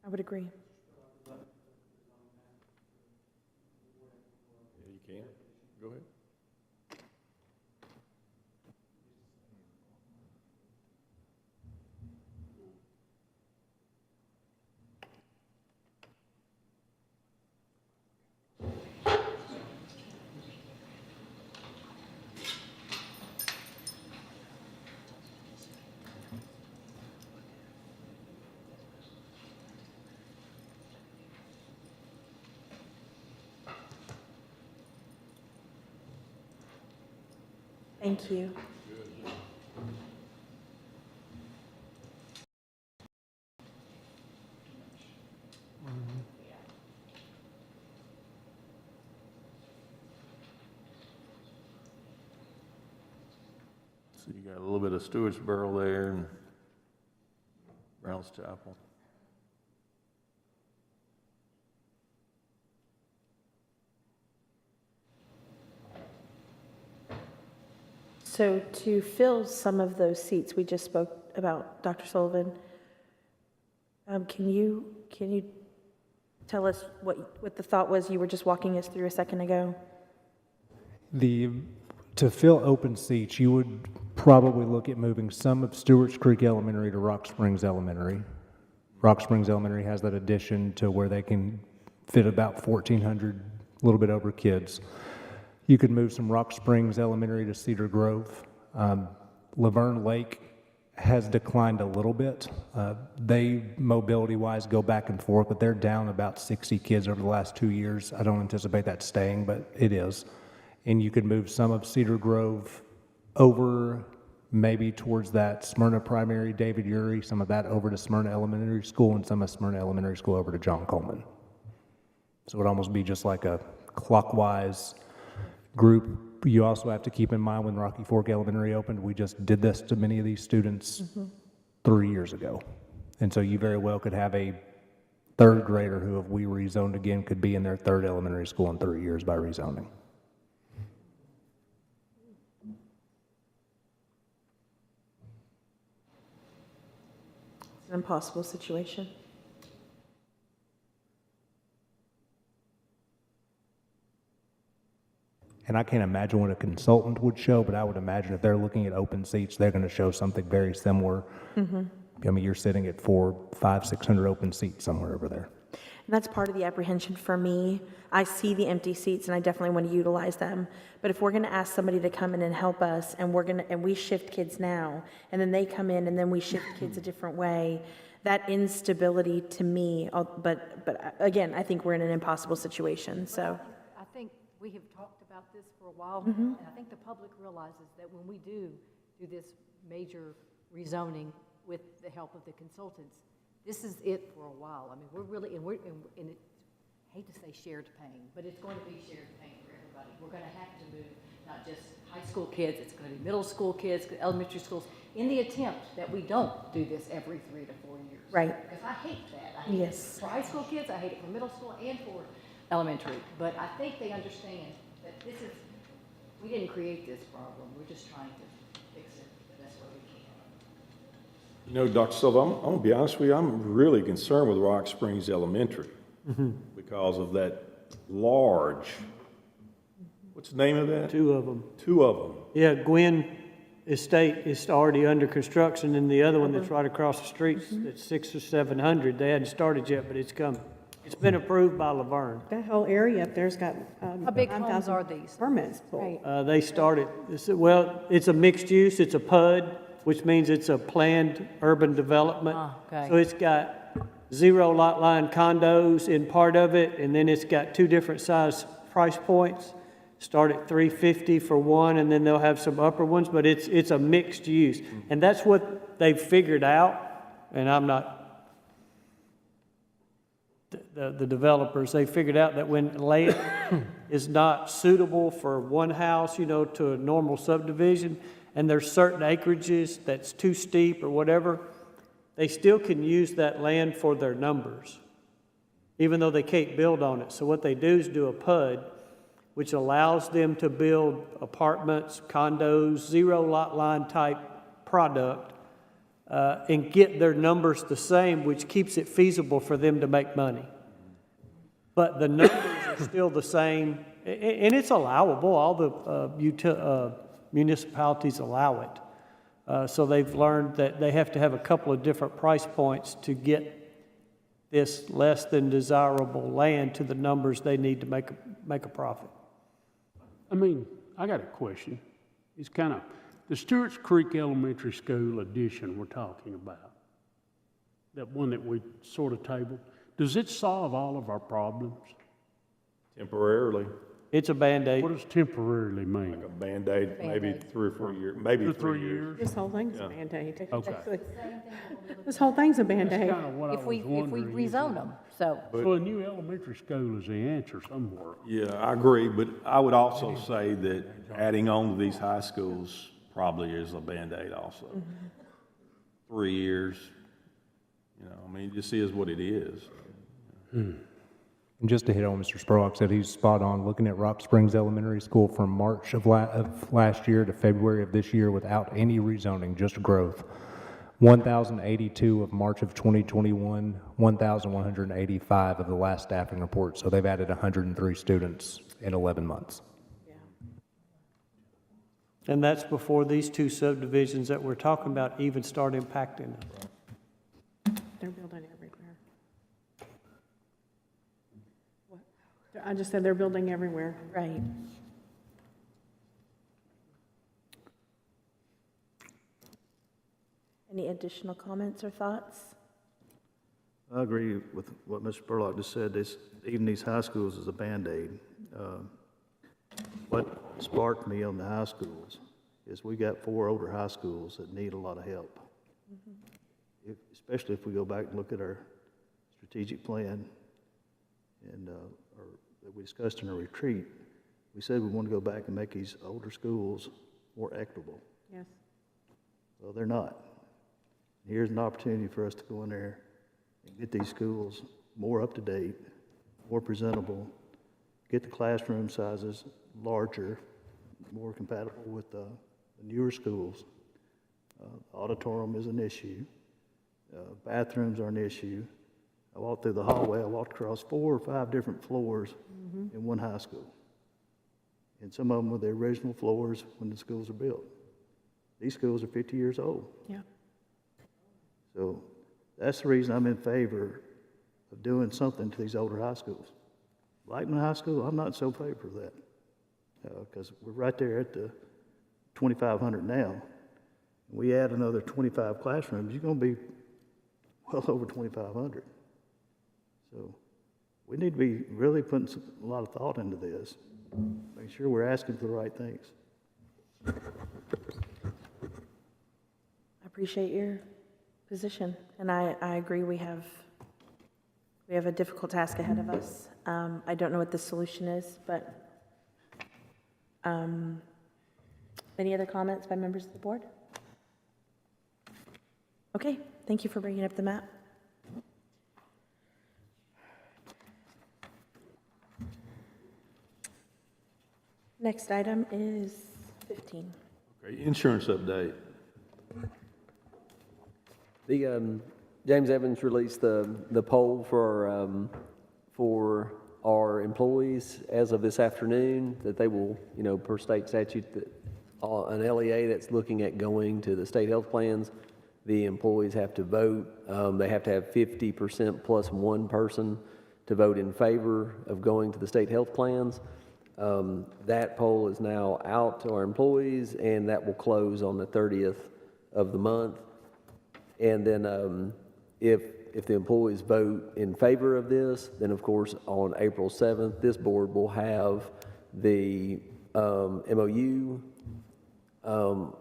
I would agree. Yeah, you can. Go ahead. Thank you. So you got a little bit of Stewartsboro there and Browns Chapel. So to fill some of those seats we just spoke about, Dr. Sullivan, can you tell us what the thought was you were just walking us through a second ago? To fill open seats, you would probably look at moving some of Stewart's Creek Elementary to Rock Springs Elementary. Rock Springs Elementary has that addition to where they can fit about 1,400, a little bit over kids. You could move some Rock Springs Elementary to Cedar Grove. Laverne Lake has declined a little bit. They, mobility-wise, go back and forth, but they're down about 60 kids over the last 2 years. I don't anticipate that staying, but it is. And you could move some of Cedar Grove over maybe towards that Smyrna Primary, David Urey, some of that over to Smyrna Elementary School, and some of Smyrna Elementary School over to John Coleman. So it would almost be just like a clockwise group. You also have to keep in mind when Rocky Fork Elementary opened, we just did this to many of these students 3 years ago. And so you very well could have a third grader who, if we rezoned again, could be in their third elementary school in 3 years by rezoning. An impossible situation. And I can't imagine what a consultant would show, but I would imagine if they're looking at open seats, they're going to show something very similar. I mean, you're sitting at 400, 500, 600 open seats somewhere over there. And that's part of the apprehension for me. I see the empty seats and I definitely want to utilize them. But if we're going to ask somebody to come in and help us and we shift kids now, and then they come in and then we shift kids a different way, that instability to me, but again, I think we're in an impossible situation, so. I think we have talked about this for a while, and I think the public realizes that when we do this major rezoning with the help of the consultants, this is it for a while. I mean, we're really, and I hate to say shared pain, but it's going to be shared pain for everybody. We're going to have to move not just high school kids, it's going to be middle school kids, elementary schools, in the attempt that we don't do this every 3 to 4 years. Right. Because I hate that. I hate it for high school kids, I hate it for middle school and for elementary. But I think they understand that we didn't create this problem. We're just trying to fix it the best way we can. You know, Dr. Silva, I'm going to be honest with you, I'm really concerned with Rock Springs Elementary because of that large, what's the name of that? 2 of them. 2 of them. Yeah, Gwynn Estate is already under construction, and the other one that's right across the street, it's 600 or 700. They hadn't started yet, but it's coming. It's been approved by Laverne. That whole area up there's got How big homes are these? permits. Right. They started, it's a mixed use, it's a PUD, which means it's a planned urban development. Okay. So it's got 0 lot line condos in part of it, and then it's got 2 different size price points. Start at $350 for one, and then they'll have some upper ones, but it's a mixed use. And that's what they've figured out, and I'm not, the developers, they figured out that when land is not suitable for one house, to a normal subdivision, and there's certain acreages that's too steep or whatever, they still can use that land for their numbers, even though they can't build on it. So what they do is do a PUD, which allows them to build apartments, condos, 0 lot line type product, and get their numbers the same, which keeps it feasible for them to make money. But the numbers are still the same, and it's allowable. All the municipalities allow it. So they've learned that they have to have a couple of different price points to get this less than desirable land to the numbers they need to make a profit. I mean, I got a question. It's kind of the Stewart's Creek Elementary School addition we're talking about, that one that we sort of tabled, does it solve all of our problems? Temporarily. It's a Band-Aid. What does temporarily mean? Like a Band-Aid, maybe 3 or 4 years, maybe 2 or 3 3 years. This whole thing's a Band-Aid. Okay. This whole thing's a Band-Aid. That's kind of what I If we was wondering. rezone them, so. So a new elementary school is the answer somewhere. Yeah, I agree, but I would also say that adding on to these high schools probably is a Band-Aid also. 3 years, I mean, it just is what it is. And just to hit on Mr. Spurlock said, he's spot on. Looking at Rock Springs Elementary School from March of last year to February of this year without any rezoning, just growth. 1,082 of March of 2021, 1,185 of the last staffing report. So they've added 103 students in 11 months. And that's before these two subdivisions that we're talking about even start impacting them. They're building everywhere. What? I just said they're building everywhere. Right. Any additional comments or thoughts? I agree with what Mr. Spurlock just said. Even these high schools is a Band-Aid. What sparked me on the high schools is we got 4 older high schools that need a lot of help. Especially if we go back and look at our strategic plan and that we discussed in a retreat, we said we want to go back and make these older schools more equitable. Yes. Well, they're not. Here's an opportunity for us to go in there and get these schools more up to date, more presentable, get the classroom sizes larger, more compatible with the newer schools. Auditorium is an issue. Bathrooms are an issue. I walked through the hallway, I walked across 4 or 5 different floors in one high school. And some of them were the original floors when the schools were built. These schools are 50 years old. Yeah. So that's the reason I'm in favor of doing something to these older high schools. Blackman High School, I'm not so favor of that because we're right there at the 2,500 now. We add another 25 classrooms, you're going to be well over 2,500. So we need to be really putting a lot of thought into this, make sure we're asking for the right things. I appreciate your position, and I agree we have a difficult task ahead of us. I don't know what the solution is, but any other comments by members of the board? Okay, thank you for bringing up the map. Next item is 15. Okay, insurance update. The James Evans released the poll for our employees as of this afternoon, that they will, per state statute, that an LEA that's looking at going to the state health plans, the employees have to vote. They have to have 50% plus one person to vote in favor of going to the state health plans. That poll is now out to our employees, and that will close on the 30th of the month. And then if the employees vote in favor of this, then of course on April 7th, this board will have the MOU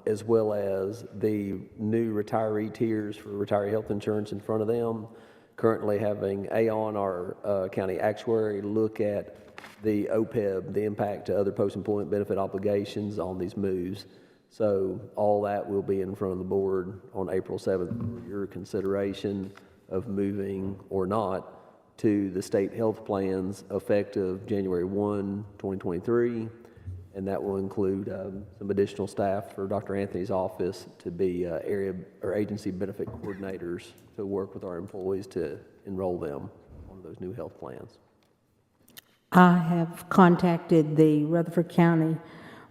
as well as the new retiree tiers for retiree health insurance in front of them. Currently having Aon, our county actuary, look at the OPEB, the impact to other post-employment benefit obligations on these moves. So all that will be in front of the board on April 7th for your consideration of moving or not to the state health plans effective January 1, 2023. And that will include some additional staff for Dr. Anthony's office to be area or agency benefit coordinators to work with our employees to enroll them on those new health plans. I have contacted the Rutherford County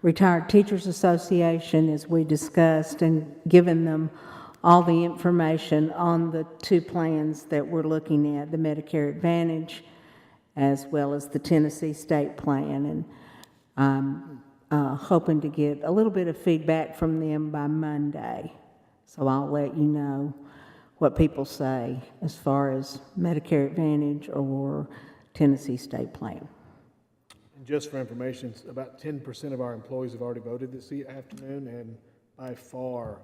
Retired Teachers Association, as we discussed, and given them all the information on the 2 plans that we're looking at, the Medicare Advantage as well as the Tennessee State Plan. And I'm hoping to get a little bit of feedback from them by Monday. So I'll let you know what people say as far as Medicare Advantage or Tennessee State Plan. And just for information, about 10% of our employees have already voted this afternoon, and by far,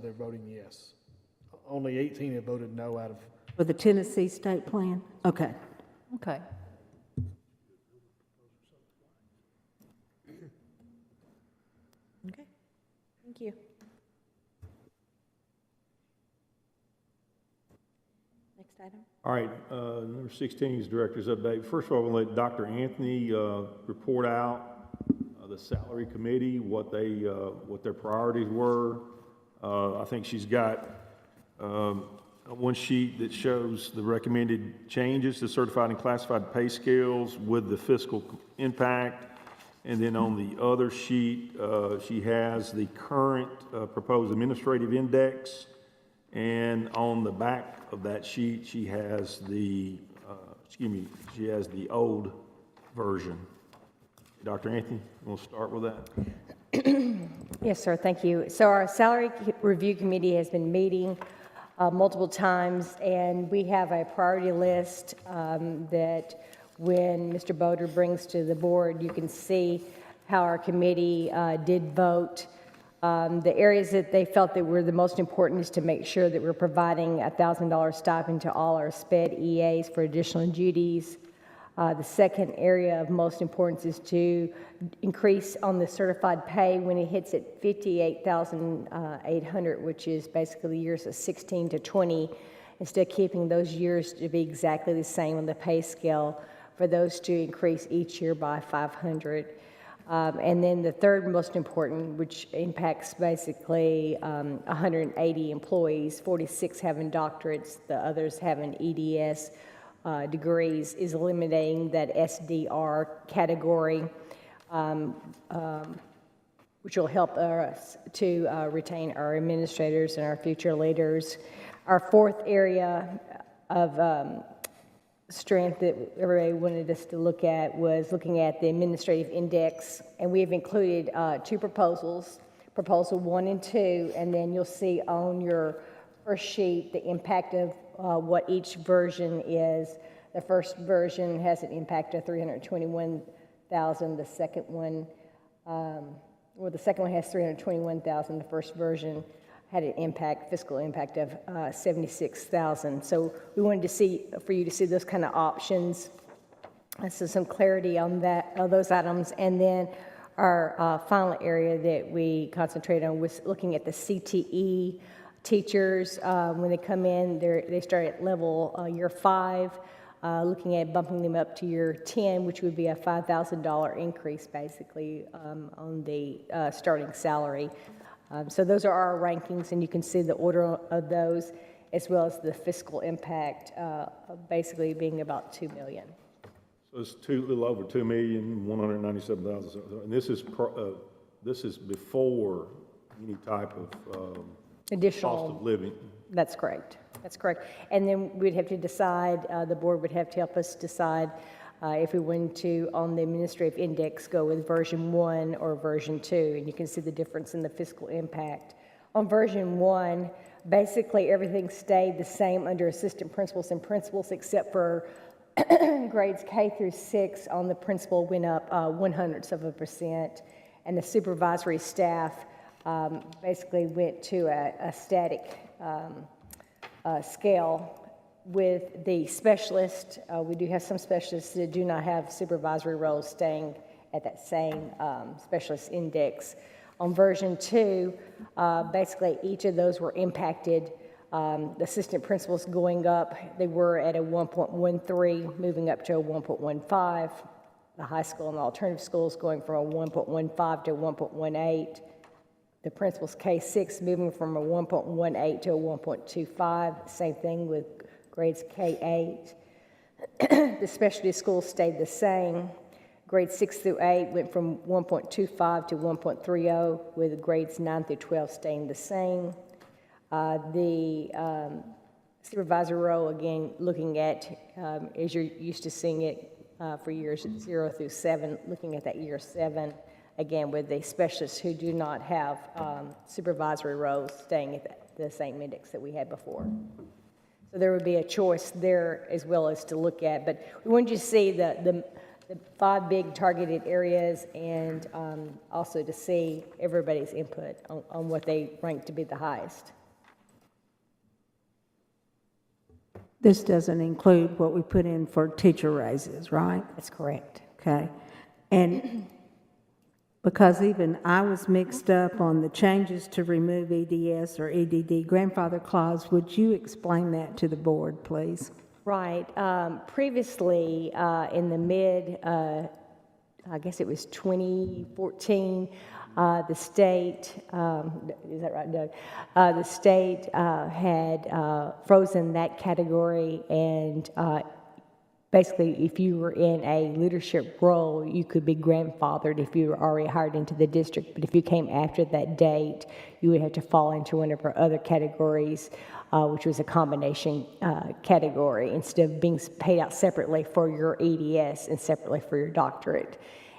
they're voting yes. Only 18 have voted no out of... For the Tennessee State Plan? Okay. Okay. Okay, thank Thank you. Next item. All right, number 16 is director's update. First of all, I want to let Dr. Anthony report out the salary committee, what their priorities were. I think she's got one sheet that shows the recommended changes to certified and classified pay scales with the fiscal impact. And then on the other sheet, she has the current proposed administrative index. And on the back of that sheet, she has the, she has the old version. Dr. Anthony, we'll start with that. Yes, sir, thank you. So our salary review committee has been meeting multiple times, and we have a priority list that when Mr. Boder brings to the board, you can see how our committee did vote. The areas that they felt that were the most important is to make sure that we're providing a $1,000 stipend to all our SPED EAs for additional duties. The second area of most importance is to increase on the certified pay when it hits at $58,800, which is basically the years of 16 to 20, instead of keeping those years to be exactly the same on the pay scale, for those to increase each year by 500. And then the third most important, which impacts basically 180 employees, 46 having doctorates, the others having EDS degrees, is eliminating that SDR category, which will help us to retain our administrators and our future leaders. Our fourth area of strength that everybody wanted us to look at was looking at the administrative index, and we have included two proposals, proposal 1 and 2, and then you'll see on your first sheet the impact of what each version is. The first version has an impact of $321,000. The second one, the second one has $321,000. The first version had an impact, fiscal impact of $76,000. So we wanted to see, for you to see those kind of options, so some clarity on that, those items, and then our final area that we concentrate on was looking at the CTE teachers. When they come in, they start at level year 5, looking at bumping them up to year 10, which would be a $5,000 increase basically on the starting salary. So those are our rankings, and you can see the order of those, as well as the fiscal impact, basically being about $2 million. So it's a little over $2,197,000, and this is before any type of additional cost of living. That's correct. That's correct. And then we'd have to decide. The board would have to help us decide if we went to, on the administrative index, go with version 1 or version 2, and you can see the difference in the fiscal impact. On version 1, basically everything stayed the same under assistant principals and principals, except for grades K through 6 on the principal went up 0.01%, and the supervisory staff basically went to a static scale. With the specialist, we do have some specialists that do not have supervisory roles staying at that same specialist index. On version 2, basically each of those were impacted. The assistant principals going up, they were at a 1.13, moving up to a 1.15. The high school and the alternative schools going from a 1.15 to a 1.18. The principals K6 moving from a 1.18 to a 1.25. Same thing with grades K8. The specialty schools stayed the same. Grades 6 through 8 went from 1.25 to 1.30, with grades 9 through 12 staying the same. The supervisor role, again, looking at, as you're used to seeing it for years 0 through 7, looking at that year 7, again, with the specialists who do not have supervisory roles staying at the same index that we had before. So there would be a choice there as well as to look at, but we wanted you to see the 5 big targeted areas, and also to see everybody's input on what they rank to be the highest. This doesn't include what we put in for teacher raises, right? That's correct. Okay. And Because even I was mixed up on the changes to remove EDS or EDD grandfather clause. Would you explain that to the board, please? Right. Previously, in the I guess it was 2014, the state, is that right, Doug? The state had frozen that category, and basically, if you were in a leadership role, you could be grandfathered if you were already hired into the district. But if you came after that date, you would have to fall into one of our other categories, which was a combination category, instead of being paid out separately for your EDS and separately for your doctorate.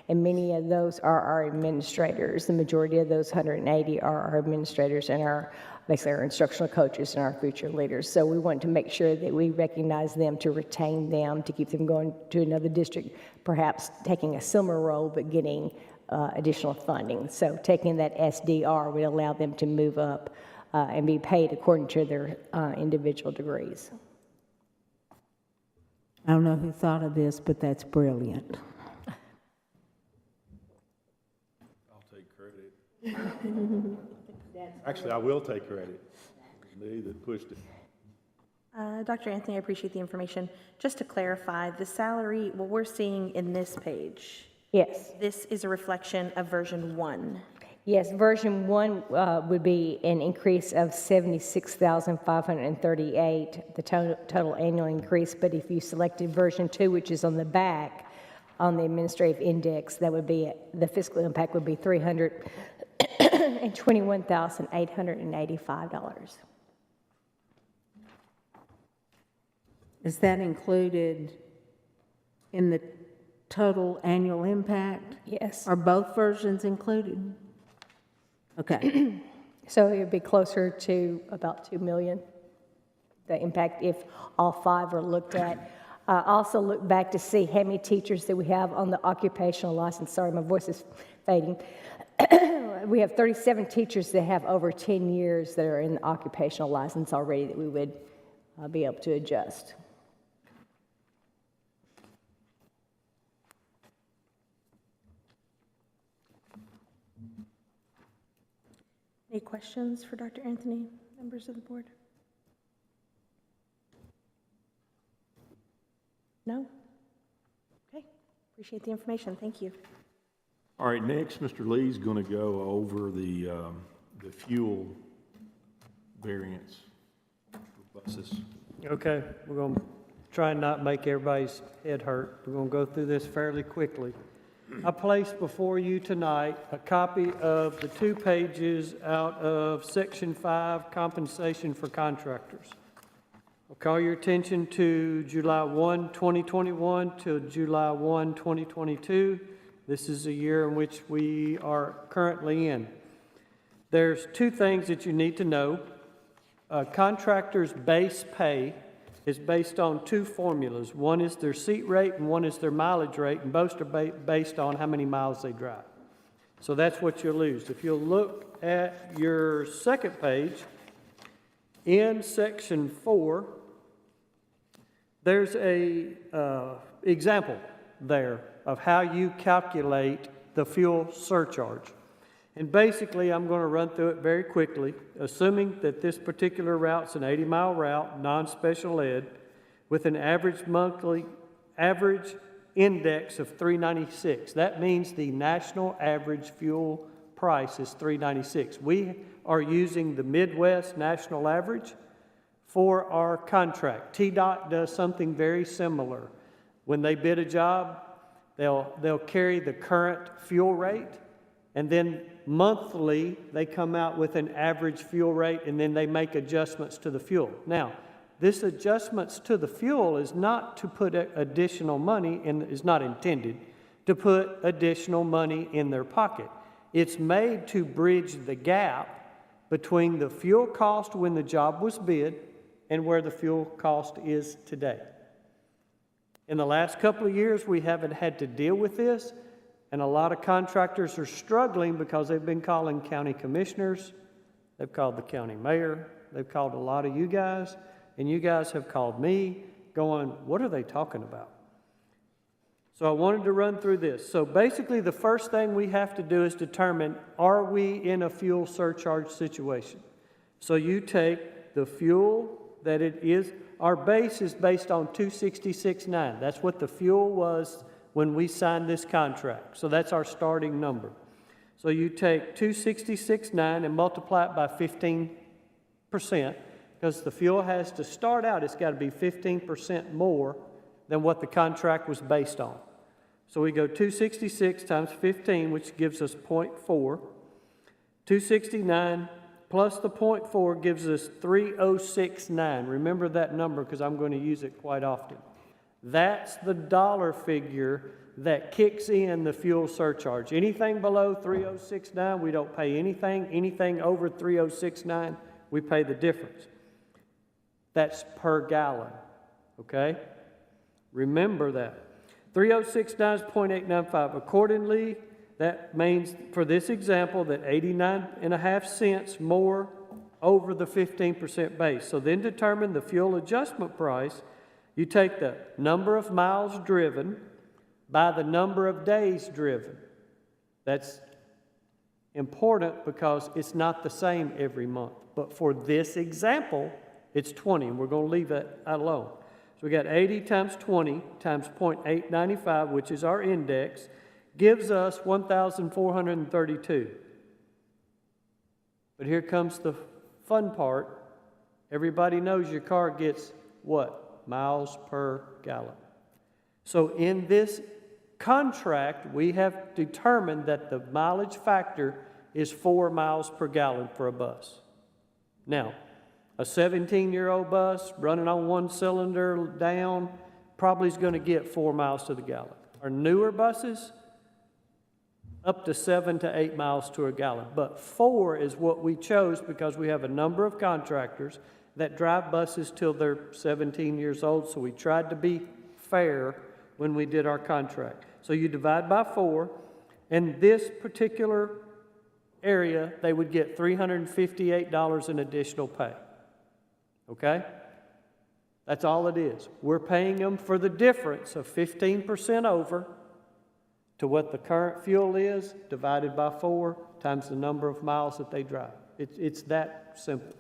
And many of those are our administrators. The majority of those 180 are our administrators and basically our instructional coaches and our future leaders. So we want to make sure that we recognize them, to retain them, to keep them going to another district, perhaps taking a similar role but getting additional funding. So taking that SDR would allow them to move up and be paid according to their individual degrees. I don't know who thought of this, but that's brilliant. Actually, I will take credit. It was me that pushed it. Dr. Anthony, I appreciate the information. Just to clarify, the salary, what we're seeing in this page, Yes. this is a reflection of version 1. Yes, version 1 would be an increase of $76,538, the total annual increase. But if you selected version 2, which is on the back, on the administrative index, that would be, the fiscal impact would be $321,885. Is that included in the total annual impact? Yes. Are both versions included? Okay. So it would be closer to about 2 million, the impact, if all 5 are looked at. Also look back to see how many teachers that we have on the occupational license. Sorry, my voice is fading. We have 37 teachers that have over 10 years that are in the occupational license already that we would be able to adjust. Any questions for Dr. Anthony, members of the board? No? Okay, appreciate the information, thank you. All right, next, Mr. Lee's going to go over the fuel variance for buses. Okay, we're going to try and not make everybody's head hurt. We're going to go through this fairly quickly. I placed before you tonight a copy of the 2 pages out of Section 5, Compensation for Contractors. I'll call your attention to July 1, 2021 to July 1, 2022. This is the year in which we are currently in. There's 2 things that you need to know. Contractors' base pay is based on 2 formulas. One is their seat rate and one is their mileage rate, and both are based on how many miles they drive. So that's what you'll lose. If you'll look at your second page, in Section 4, there's a example there of how you calculate the fuel surcharge. And basically, I'm going to run through it very quickly, assuming that this particular route's an 80-mile route, non-special ed, with an average index of 396. That means the national average fuel price is 396. We are using the Midwest national average for our contract. TDOT does something very similar. When they bid a job, they'll carry the current fuel rate, and then monthly they come out with an average fuel rate, and then they make adjustments to the fuel. Now, this adjustments to the fuel is not to put additional money in, is not intended to put additional money in their pocket. It's made to bridge the gap between the fuel cost when the job was bid and where the fuel cost is today. In the last couple of years, we haven't had to deal with this, and a lot of contractors are struggling because they've been calling county commissioners, they've called the county mayor, they've called a lot of you guys, and you guys have called me going, what are they talking about? So I wanted to run through this. So basically, the first thing we have to do is determine, are we in a fuel surcharge situation? So you take the fuel that it is, our base is based on 266.9. That's what the fuel was when we signed this contract. So that's our starting number. So you take 266.9 and multiply it by 15%, because the fuel has to start out, it's got to be 15% more than what the contract was based on. So we go 266 times 15, which gives us 0.4. 269 plus the 0.4 gives us 3069. Remember that number because I'm going to use it quite often. That's the dollar figure that kicks in the fuel surcharge. Anything below 3069, we don't pay anything. Anything over 3069, we pay the difference. That's per gallon, okay? Remember that. 3069 is 0.895. Accordingly, that means, for this example, that 89.5 cents more over the 15% base. So then determine the fuel adjustment price. You take the number of miles driven by the number of days driven. That's important because it's not the same every month. But for this example, it's 20, and we're going to leave that alone. So we got 80 times 20 times 0.895, which is our index, gives us 1,432. But here comes the fun part. Everybody knows your car gets what? Miles per gallon. So in this contract, we have determined that the mileage factor is 4 miles per gallon for a bus. Now, a 17-year-old bus running on one cylinder down probably is going to get 4 miles to the gallon. Our newer buses, up to 7 to 8 miles to a gallon. But 4 is what we chose because we have a number of contractors that drive buses till they're 17 years old, so we tried to be fair when we did our contract. So you divide by 4, and this particular area, they would get $358 in additional pay. Okay? That's all it is. We're paying them for the difference of 15% over to what the current fuel is, divided by 4 times the number of miles that they drive. It's that simple.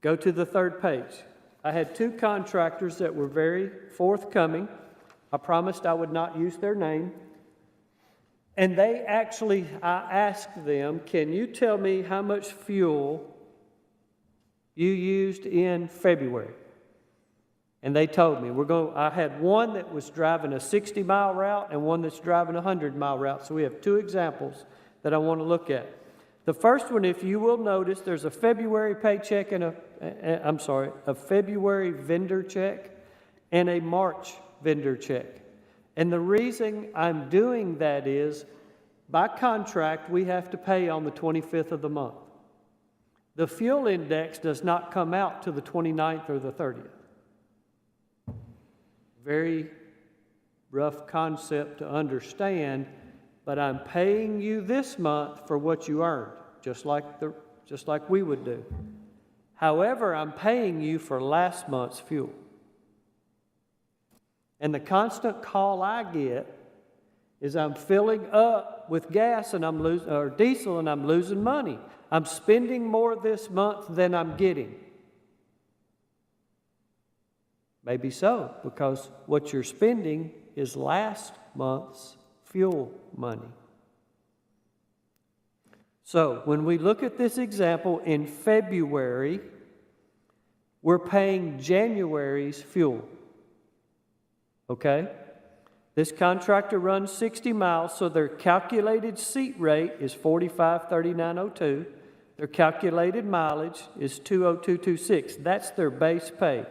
Go to the third page. I had 2 contractors that were very forthcoming. I promised I would not use their name. And they actually, I asked them, can you tell me how much fuel you used in February? And they told me. I had one that was driving a 60-mile route and one that's driving a 100-mile route. So we have 2 examples that I want to look at. The first one, if you will notice, there's a February paycheck and a February vendor check and a March vendor check. And the reason I'm doing that is, by contract, we have to pay on the 25th of the month. The fuel index does not come out to the 29th or the 30th. Very rough concept to understand, but I'm paying you this month for what you earned, just like we would do. However, I'm paying you for last month's fuel. And the constant call I get is I'm filling up with gas and or diesel and I'm losing money. I'm spending more this month than I'm getting. Maybe so, because what you're spending is last month's fuel money. So when we look at this example in February, we're paying January's fuel. Okay? This contractor runs 60 miles, so their calculated seat rate is 45.3902. Their calculated mileage is 20226. That's their base pay.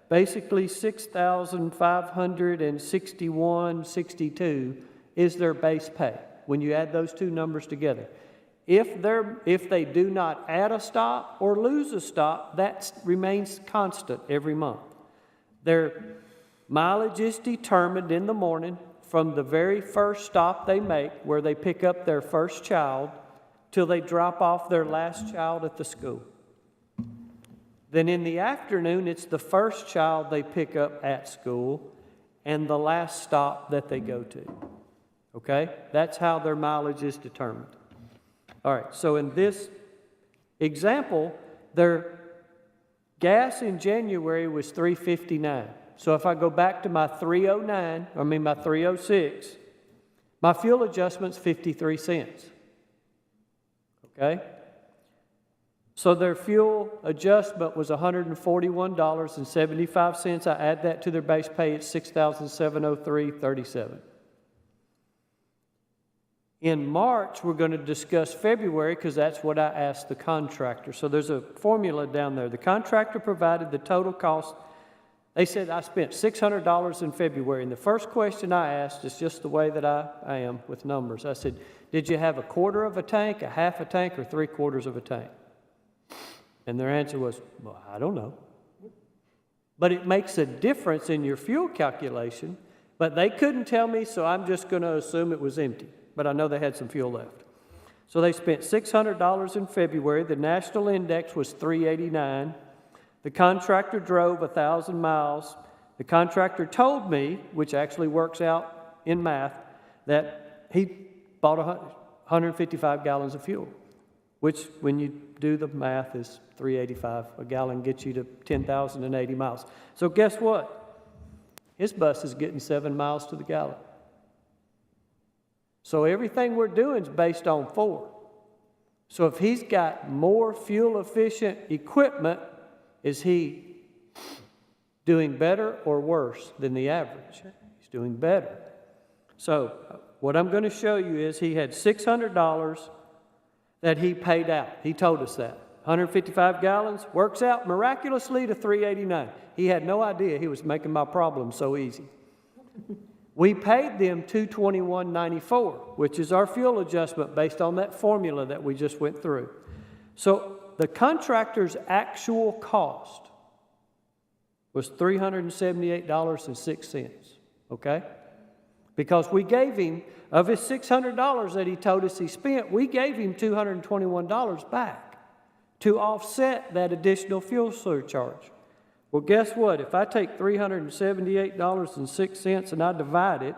Basically, $6,561.62 is their base pay when you add those 2 numbers together. If they do not add a stop or lose a stop, that remains constant every month. Their mileage is determined in the morning from the very first stop they make, where they pick up their first child, till they drop off their last child at the school. Then in the afternoon, it's the first child they pick up at school, and the last stop that they go to. Okay? That's how their mileage is determined. All right, so in this example, their gas in January was $3.59. So if I go back to my 306, my fuel adjustment's 53 cents. Okay? So their fuel adjustment was $141.75. I add that to their base pay, it's $6,703.37. In March, we're going to discuss February because that's what I asked the contractor. So there's a formula down there. The contractor provided the total cost. They said I spent $600 in February. And the first question I asked is just the way that I am with numbers. I said, did you have a quarter of a tank, a half a tank, or 3/4 of a tank? And their answer was, well, I don't know. But it makes a difference in your fuel calculation. But they couldn't tell me, so I'm just going to assume it was empty. But I know they had some fuel left. So they spent $600 in February. The national index was 389. The contractor drove 1,000 miles. The contractor told me, which actually works out in math, that he bought 155 gallons of fuel, which when you do the math is $3.85 a gallon, gets you to 10,080 miles. So guess what? His bus is getting 7 miles to the gallon. So everything we're doing is based on 4. So if he's got more fuel-efficient equipment, is he doing better or worse than the average? He's doing better. So what I'm going to show you is he had $600 that he paid out. He told us that. 155 gallons works out miraculously to $3.89. He had no idea he was making my problem so easy. We paid them $221.94, which is our fuel adjustment based on that formula that we just went through. So the contractor's actual cost was $378.06, okay? Because we gave him, of his $600 that he told us he spent, we gave him $221 back to offset that additional fuel surcharge. Well, guess what? If I take $378.06 and I divide it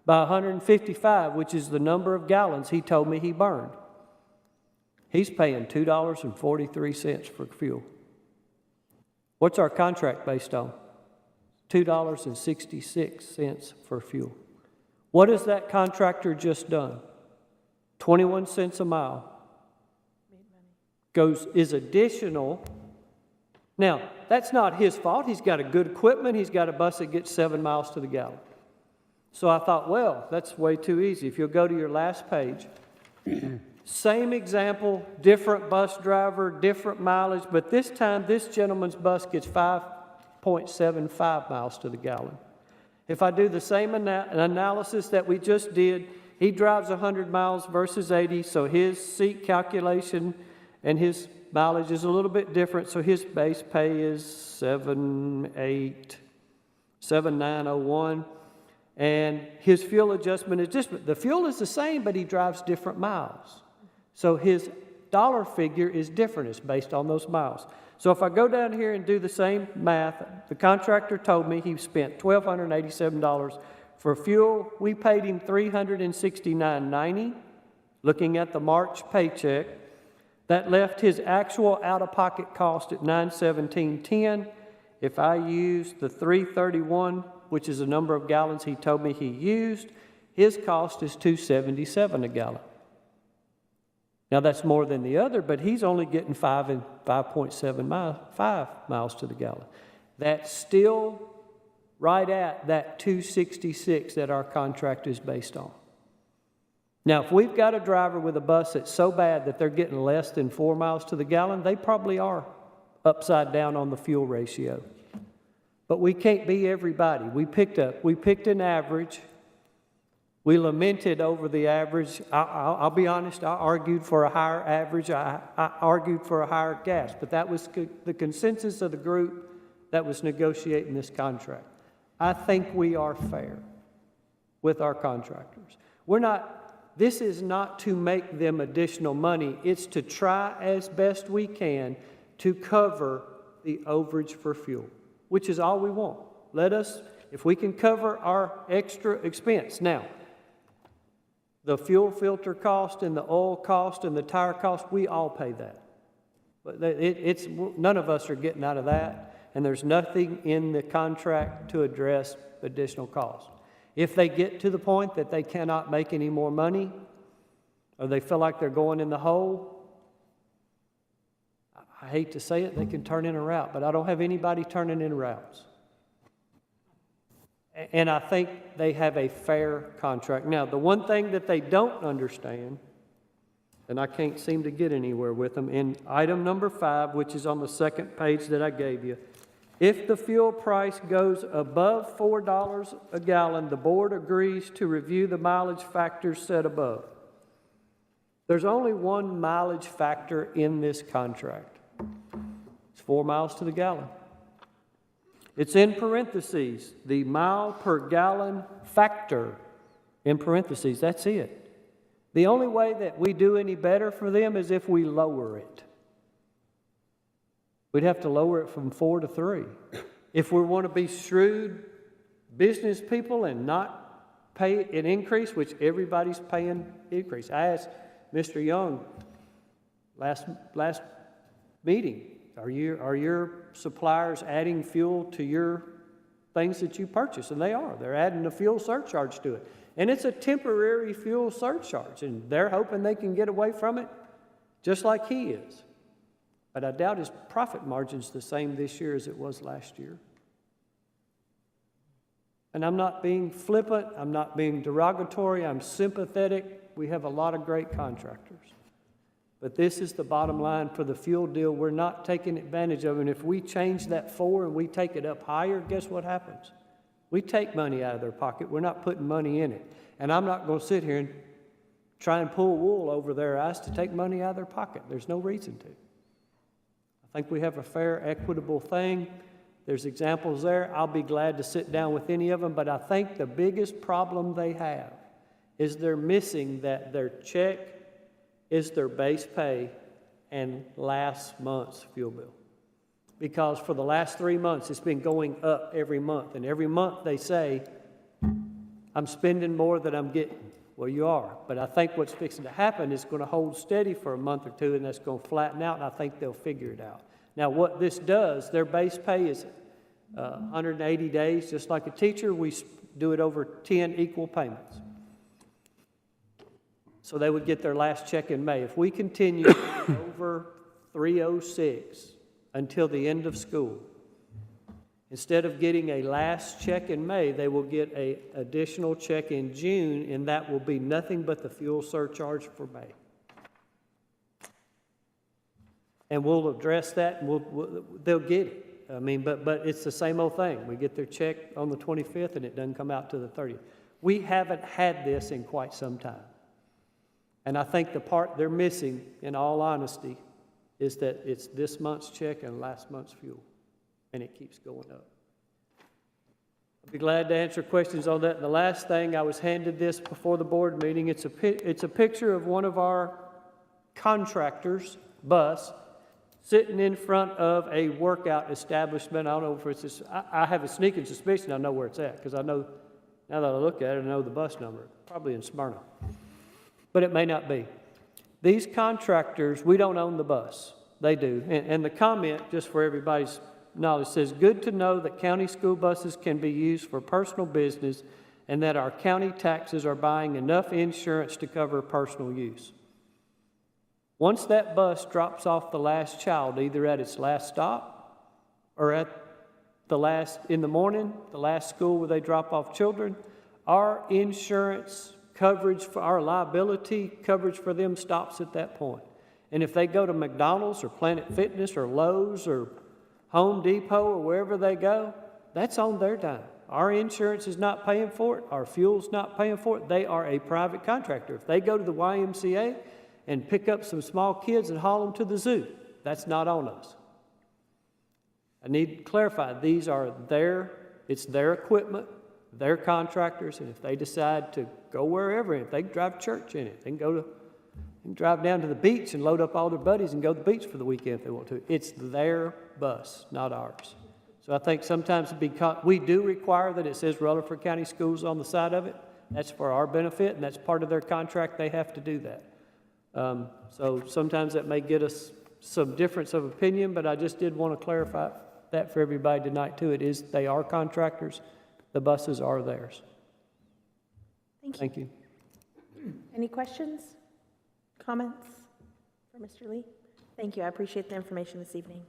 by 155, which is the number of gallons he told me he burned, he's paying $2.43 for fuel. What's our contract based on? $2.66 for fuel. What has that contractor just done? 21 cents a mile. Is additional. Now, that's not his fault. He's got a good equipment. He's got a bus that gets 7 miles to the gallon. So I thought, well, that's way too easy. If you'll go to your last page, same example, different bus driver, different mileage, but this time this gentleman's bus gets 5.75 miles to the gallon. If I do the same analysis that we just did, he drives 100 miles versus 80, so his seat calculation and his mileage is a little bit different, so his base pay is $7,901, and his fuel adjustment is different. The fuel is the same, but he drives different miles. So his dollar figure is different. It's based on those miles. So if I go down here and do the same math, the contractor told me he spent $1,287 for fuel. We paid him $369.90, looking at the March paycheck. That left his actual out-of-pocket cost at $917.10. If I use the 331, which is the number of gallons he told me he used, his cost is $277 a gallon. Now that's more than the other, but he's only getting 5.75 miles to the gallon. That's still right at that 266 that our contract is based on. Now, if we've got a driver with a bus that's so bad that they're getting less than 4 miles to the gallon, they probably are upside down on the fuel ratio. But we can't be everybody. We picked an average. We lamented over the average. I'll be honest, I argued for a higher average. I argued for a higher gas, but that was the consensus of the group that was negotiating this contract. I think we are fair with our contractors. This is not to make them additional money. It's to try as best we can to cover the overage for fuel, which is all we want. If we can cover our extra expense. Now, the fuel filter cost and the oil cost and the tire cost, we all pay that. But none of us are getting out of that, and there's nothing in the contract to address additional costs. If they get to the point that they cannot make any more money, or they feel like they're going in the hole, I hate to say it, they can turn in a route, but I don't have anybody turning in routes. And I think they have a fair contract. Now, the one thing that they don't understand, and I can't seem to get anywhere with them, in item number 5, which is on the second page that I gave you, if the fuel price goes above $4 a gallon, the board agrees to review the mileage factors set above. There's only one mileage factor in this contract. It's 4 miles to the gallon. It's in parentheses, the mile per gallon factor, in parentheses, that's it. The only way that we do any better for them is if we lower it. We'd have to lower it from 4 to 3. If we want to be shrewd business people and not pay an increase, which everybody's paying increase. I asked Mr. Young last meeting, are your suppliers adding fuel to your things that you purchase? And they are. They're adding a fuel surcharge to it. And it's a temporary fuel surcharge, and they're hoping they can get away from it just like he is. But I doubt his profit margin's the same this year as it was last year. And I'm not being flippant, I'm not being derogatory, I'm sympathetic. We have a lot of great contractors. But this is the bottom line for the fuel deal. We're not taking advantage of it. And if we change that 4 and we take it up higher, guess what happens? We take money out of their pocket. We're not putting money in it. And I'm not going to sit here and try and pull wool over their eyes to take money out of their pocket. There's no reason to. I think we have a fair, equitable thing. There's examples there. I'll be glad to sit down with any of them. But I think the biggest problem they have is they're missing that their check is their base pay and last month's fuel bill. Because for the last 3 months, it's been going up every month. And every month they say, I'm spending more than I'm getting. Well, you are. But I think what's fixing to happen is going to hold steady for a month or two, and that's going to flatten out, and I think they'll figure it out. Now, what this does, their base pay is 180 days, just like a teacher. We do it over 10 equal payments. So they would get their last check in May. If we continue over 306 until the end of school, instead of getting a last check in May, they will get an additional check in June, and that will be nothing but the fuel surcharge for May. And we'll address that, and they'll get it. I mean, but it's the same old thing. We get their check on the 25th, and it doesn't come out to the 30th. We haven't had this in quite some time. And I think the part they're missing, in all honesty, is that it's this month's check and last month's fuel, and it keeps going up. I'll be glad to answer questions on that. And the last thing, I was handed this before the board meeting. It's a picture of one of our contractors' bus sitting in front of a workout establishment. I don't know if it's this, I have a sneaking suspicion I know where it's at, because I know, now that I look at it, I know the bus number. Probably in Smyrna. But it may not be. These contractors, we don't own the bus. They do. And the comment, just for everybody's knowledge, says, good to know that county school buses can be used for personal business and that our county taxes are buying enough insurance to cover personal use. Once that bus drops off the last child, either at its last stop or at the last, in the morning, the last school where they drop off children, our insurance coverage for our liability coverage for them stops at that point. And if they go to McDonald's or Planet Fitness or Lowe's or Home Depot or wherever they go, that's on their dime. Our insurance is not paying for it. Our fuel's not paying for it. They are a private contractor. If they go to the YMCA and pick up some small kids and haul them to the zoo, that's not on us. I need to clarify, these are it's their equipment, their contractors, and if they decide to go wherever, if they can drive church in it, they can drive down to the beach and load up all their buddies and go to the beach for the weekend if they want to. It's their bus, not ours. So I think sometimes we do require that it says Rutherford County Schools on the side of it. That's for our benefit, and that's part of their contract. They have to do that. So sometimes that may get us some difference of opinion, but I just did want to clarify that for everybody tonight too. They are contractors. The buses are theirs. Thank you. Any questions, comments for Mr. Lee? Thank you. I appreciate the information this evening.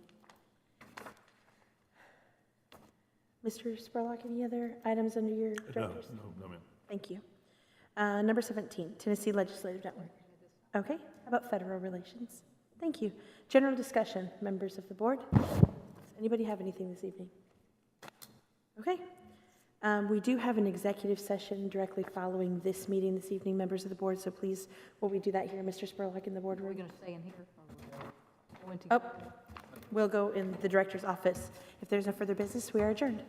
Mr. Spurlock, any other items under your directors? No, ma'am. Thank you. Number 17, Tennessee Legislative Network. Okay, how about federal relations? Thank you. General discussion, members of the board. Does anybody have anything this evening? Okay. We do have an executive session directly following this meeting this evening, members of the board, so please, will we do that here, Mr. Spurlock, in the boardroom? We're going to stay in here. Go into- Oh, we'll go in the director's office. If there's no further business, we are adjourned.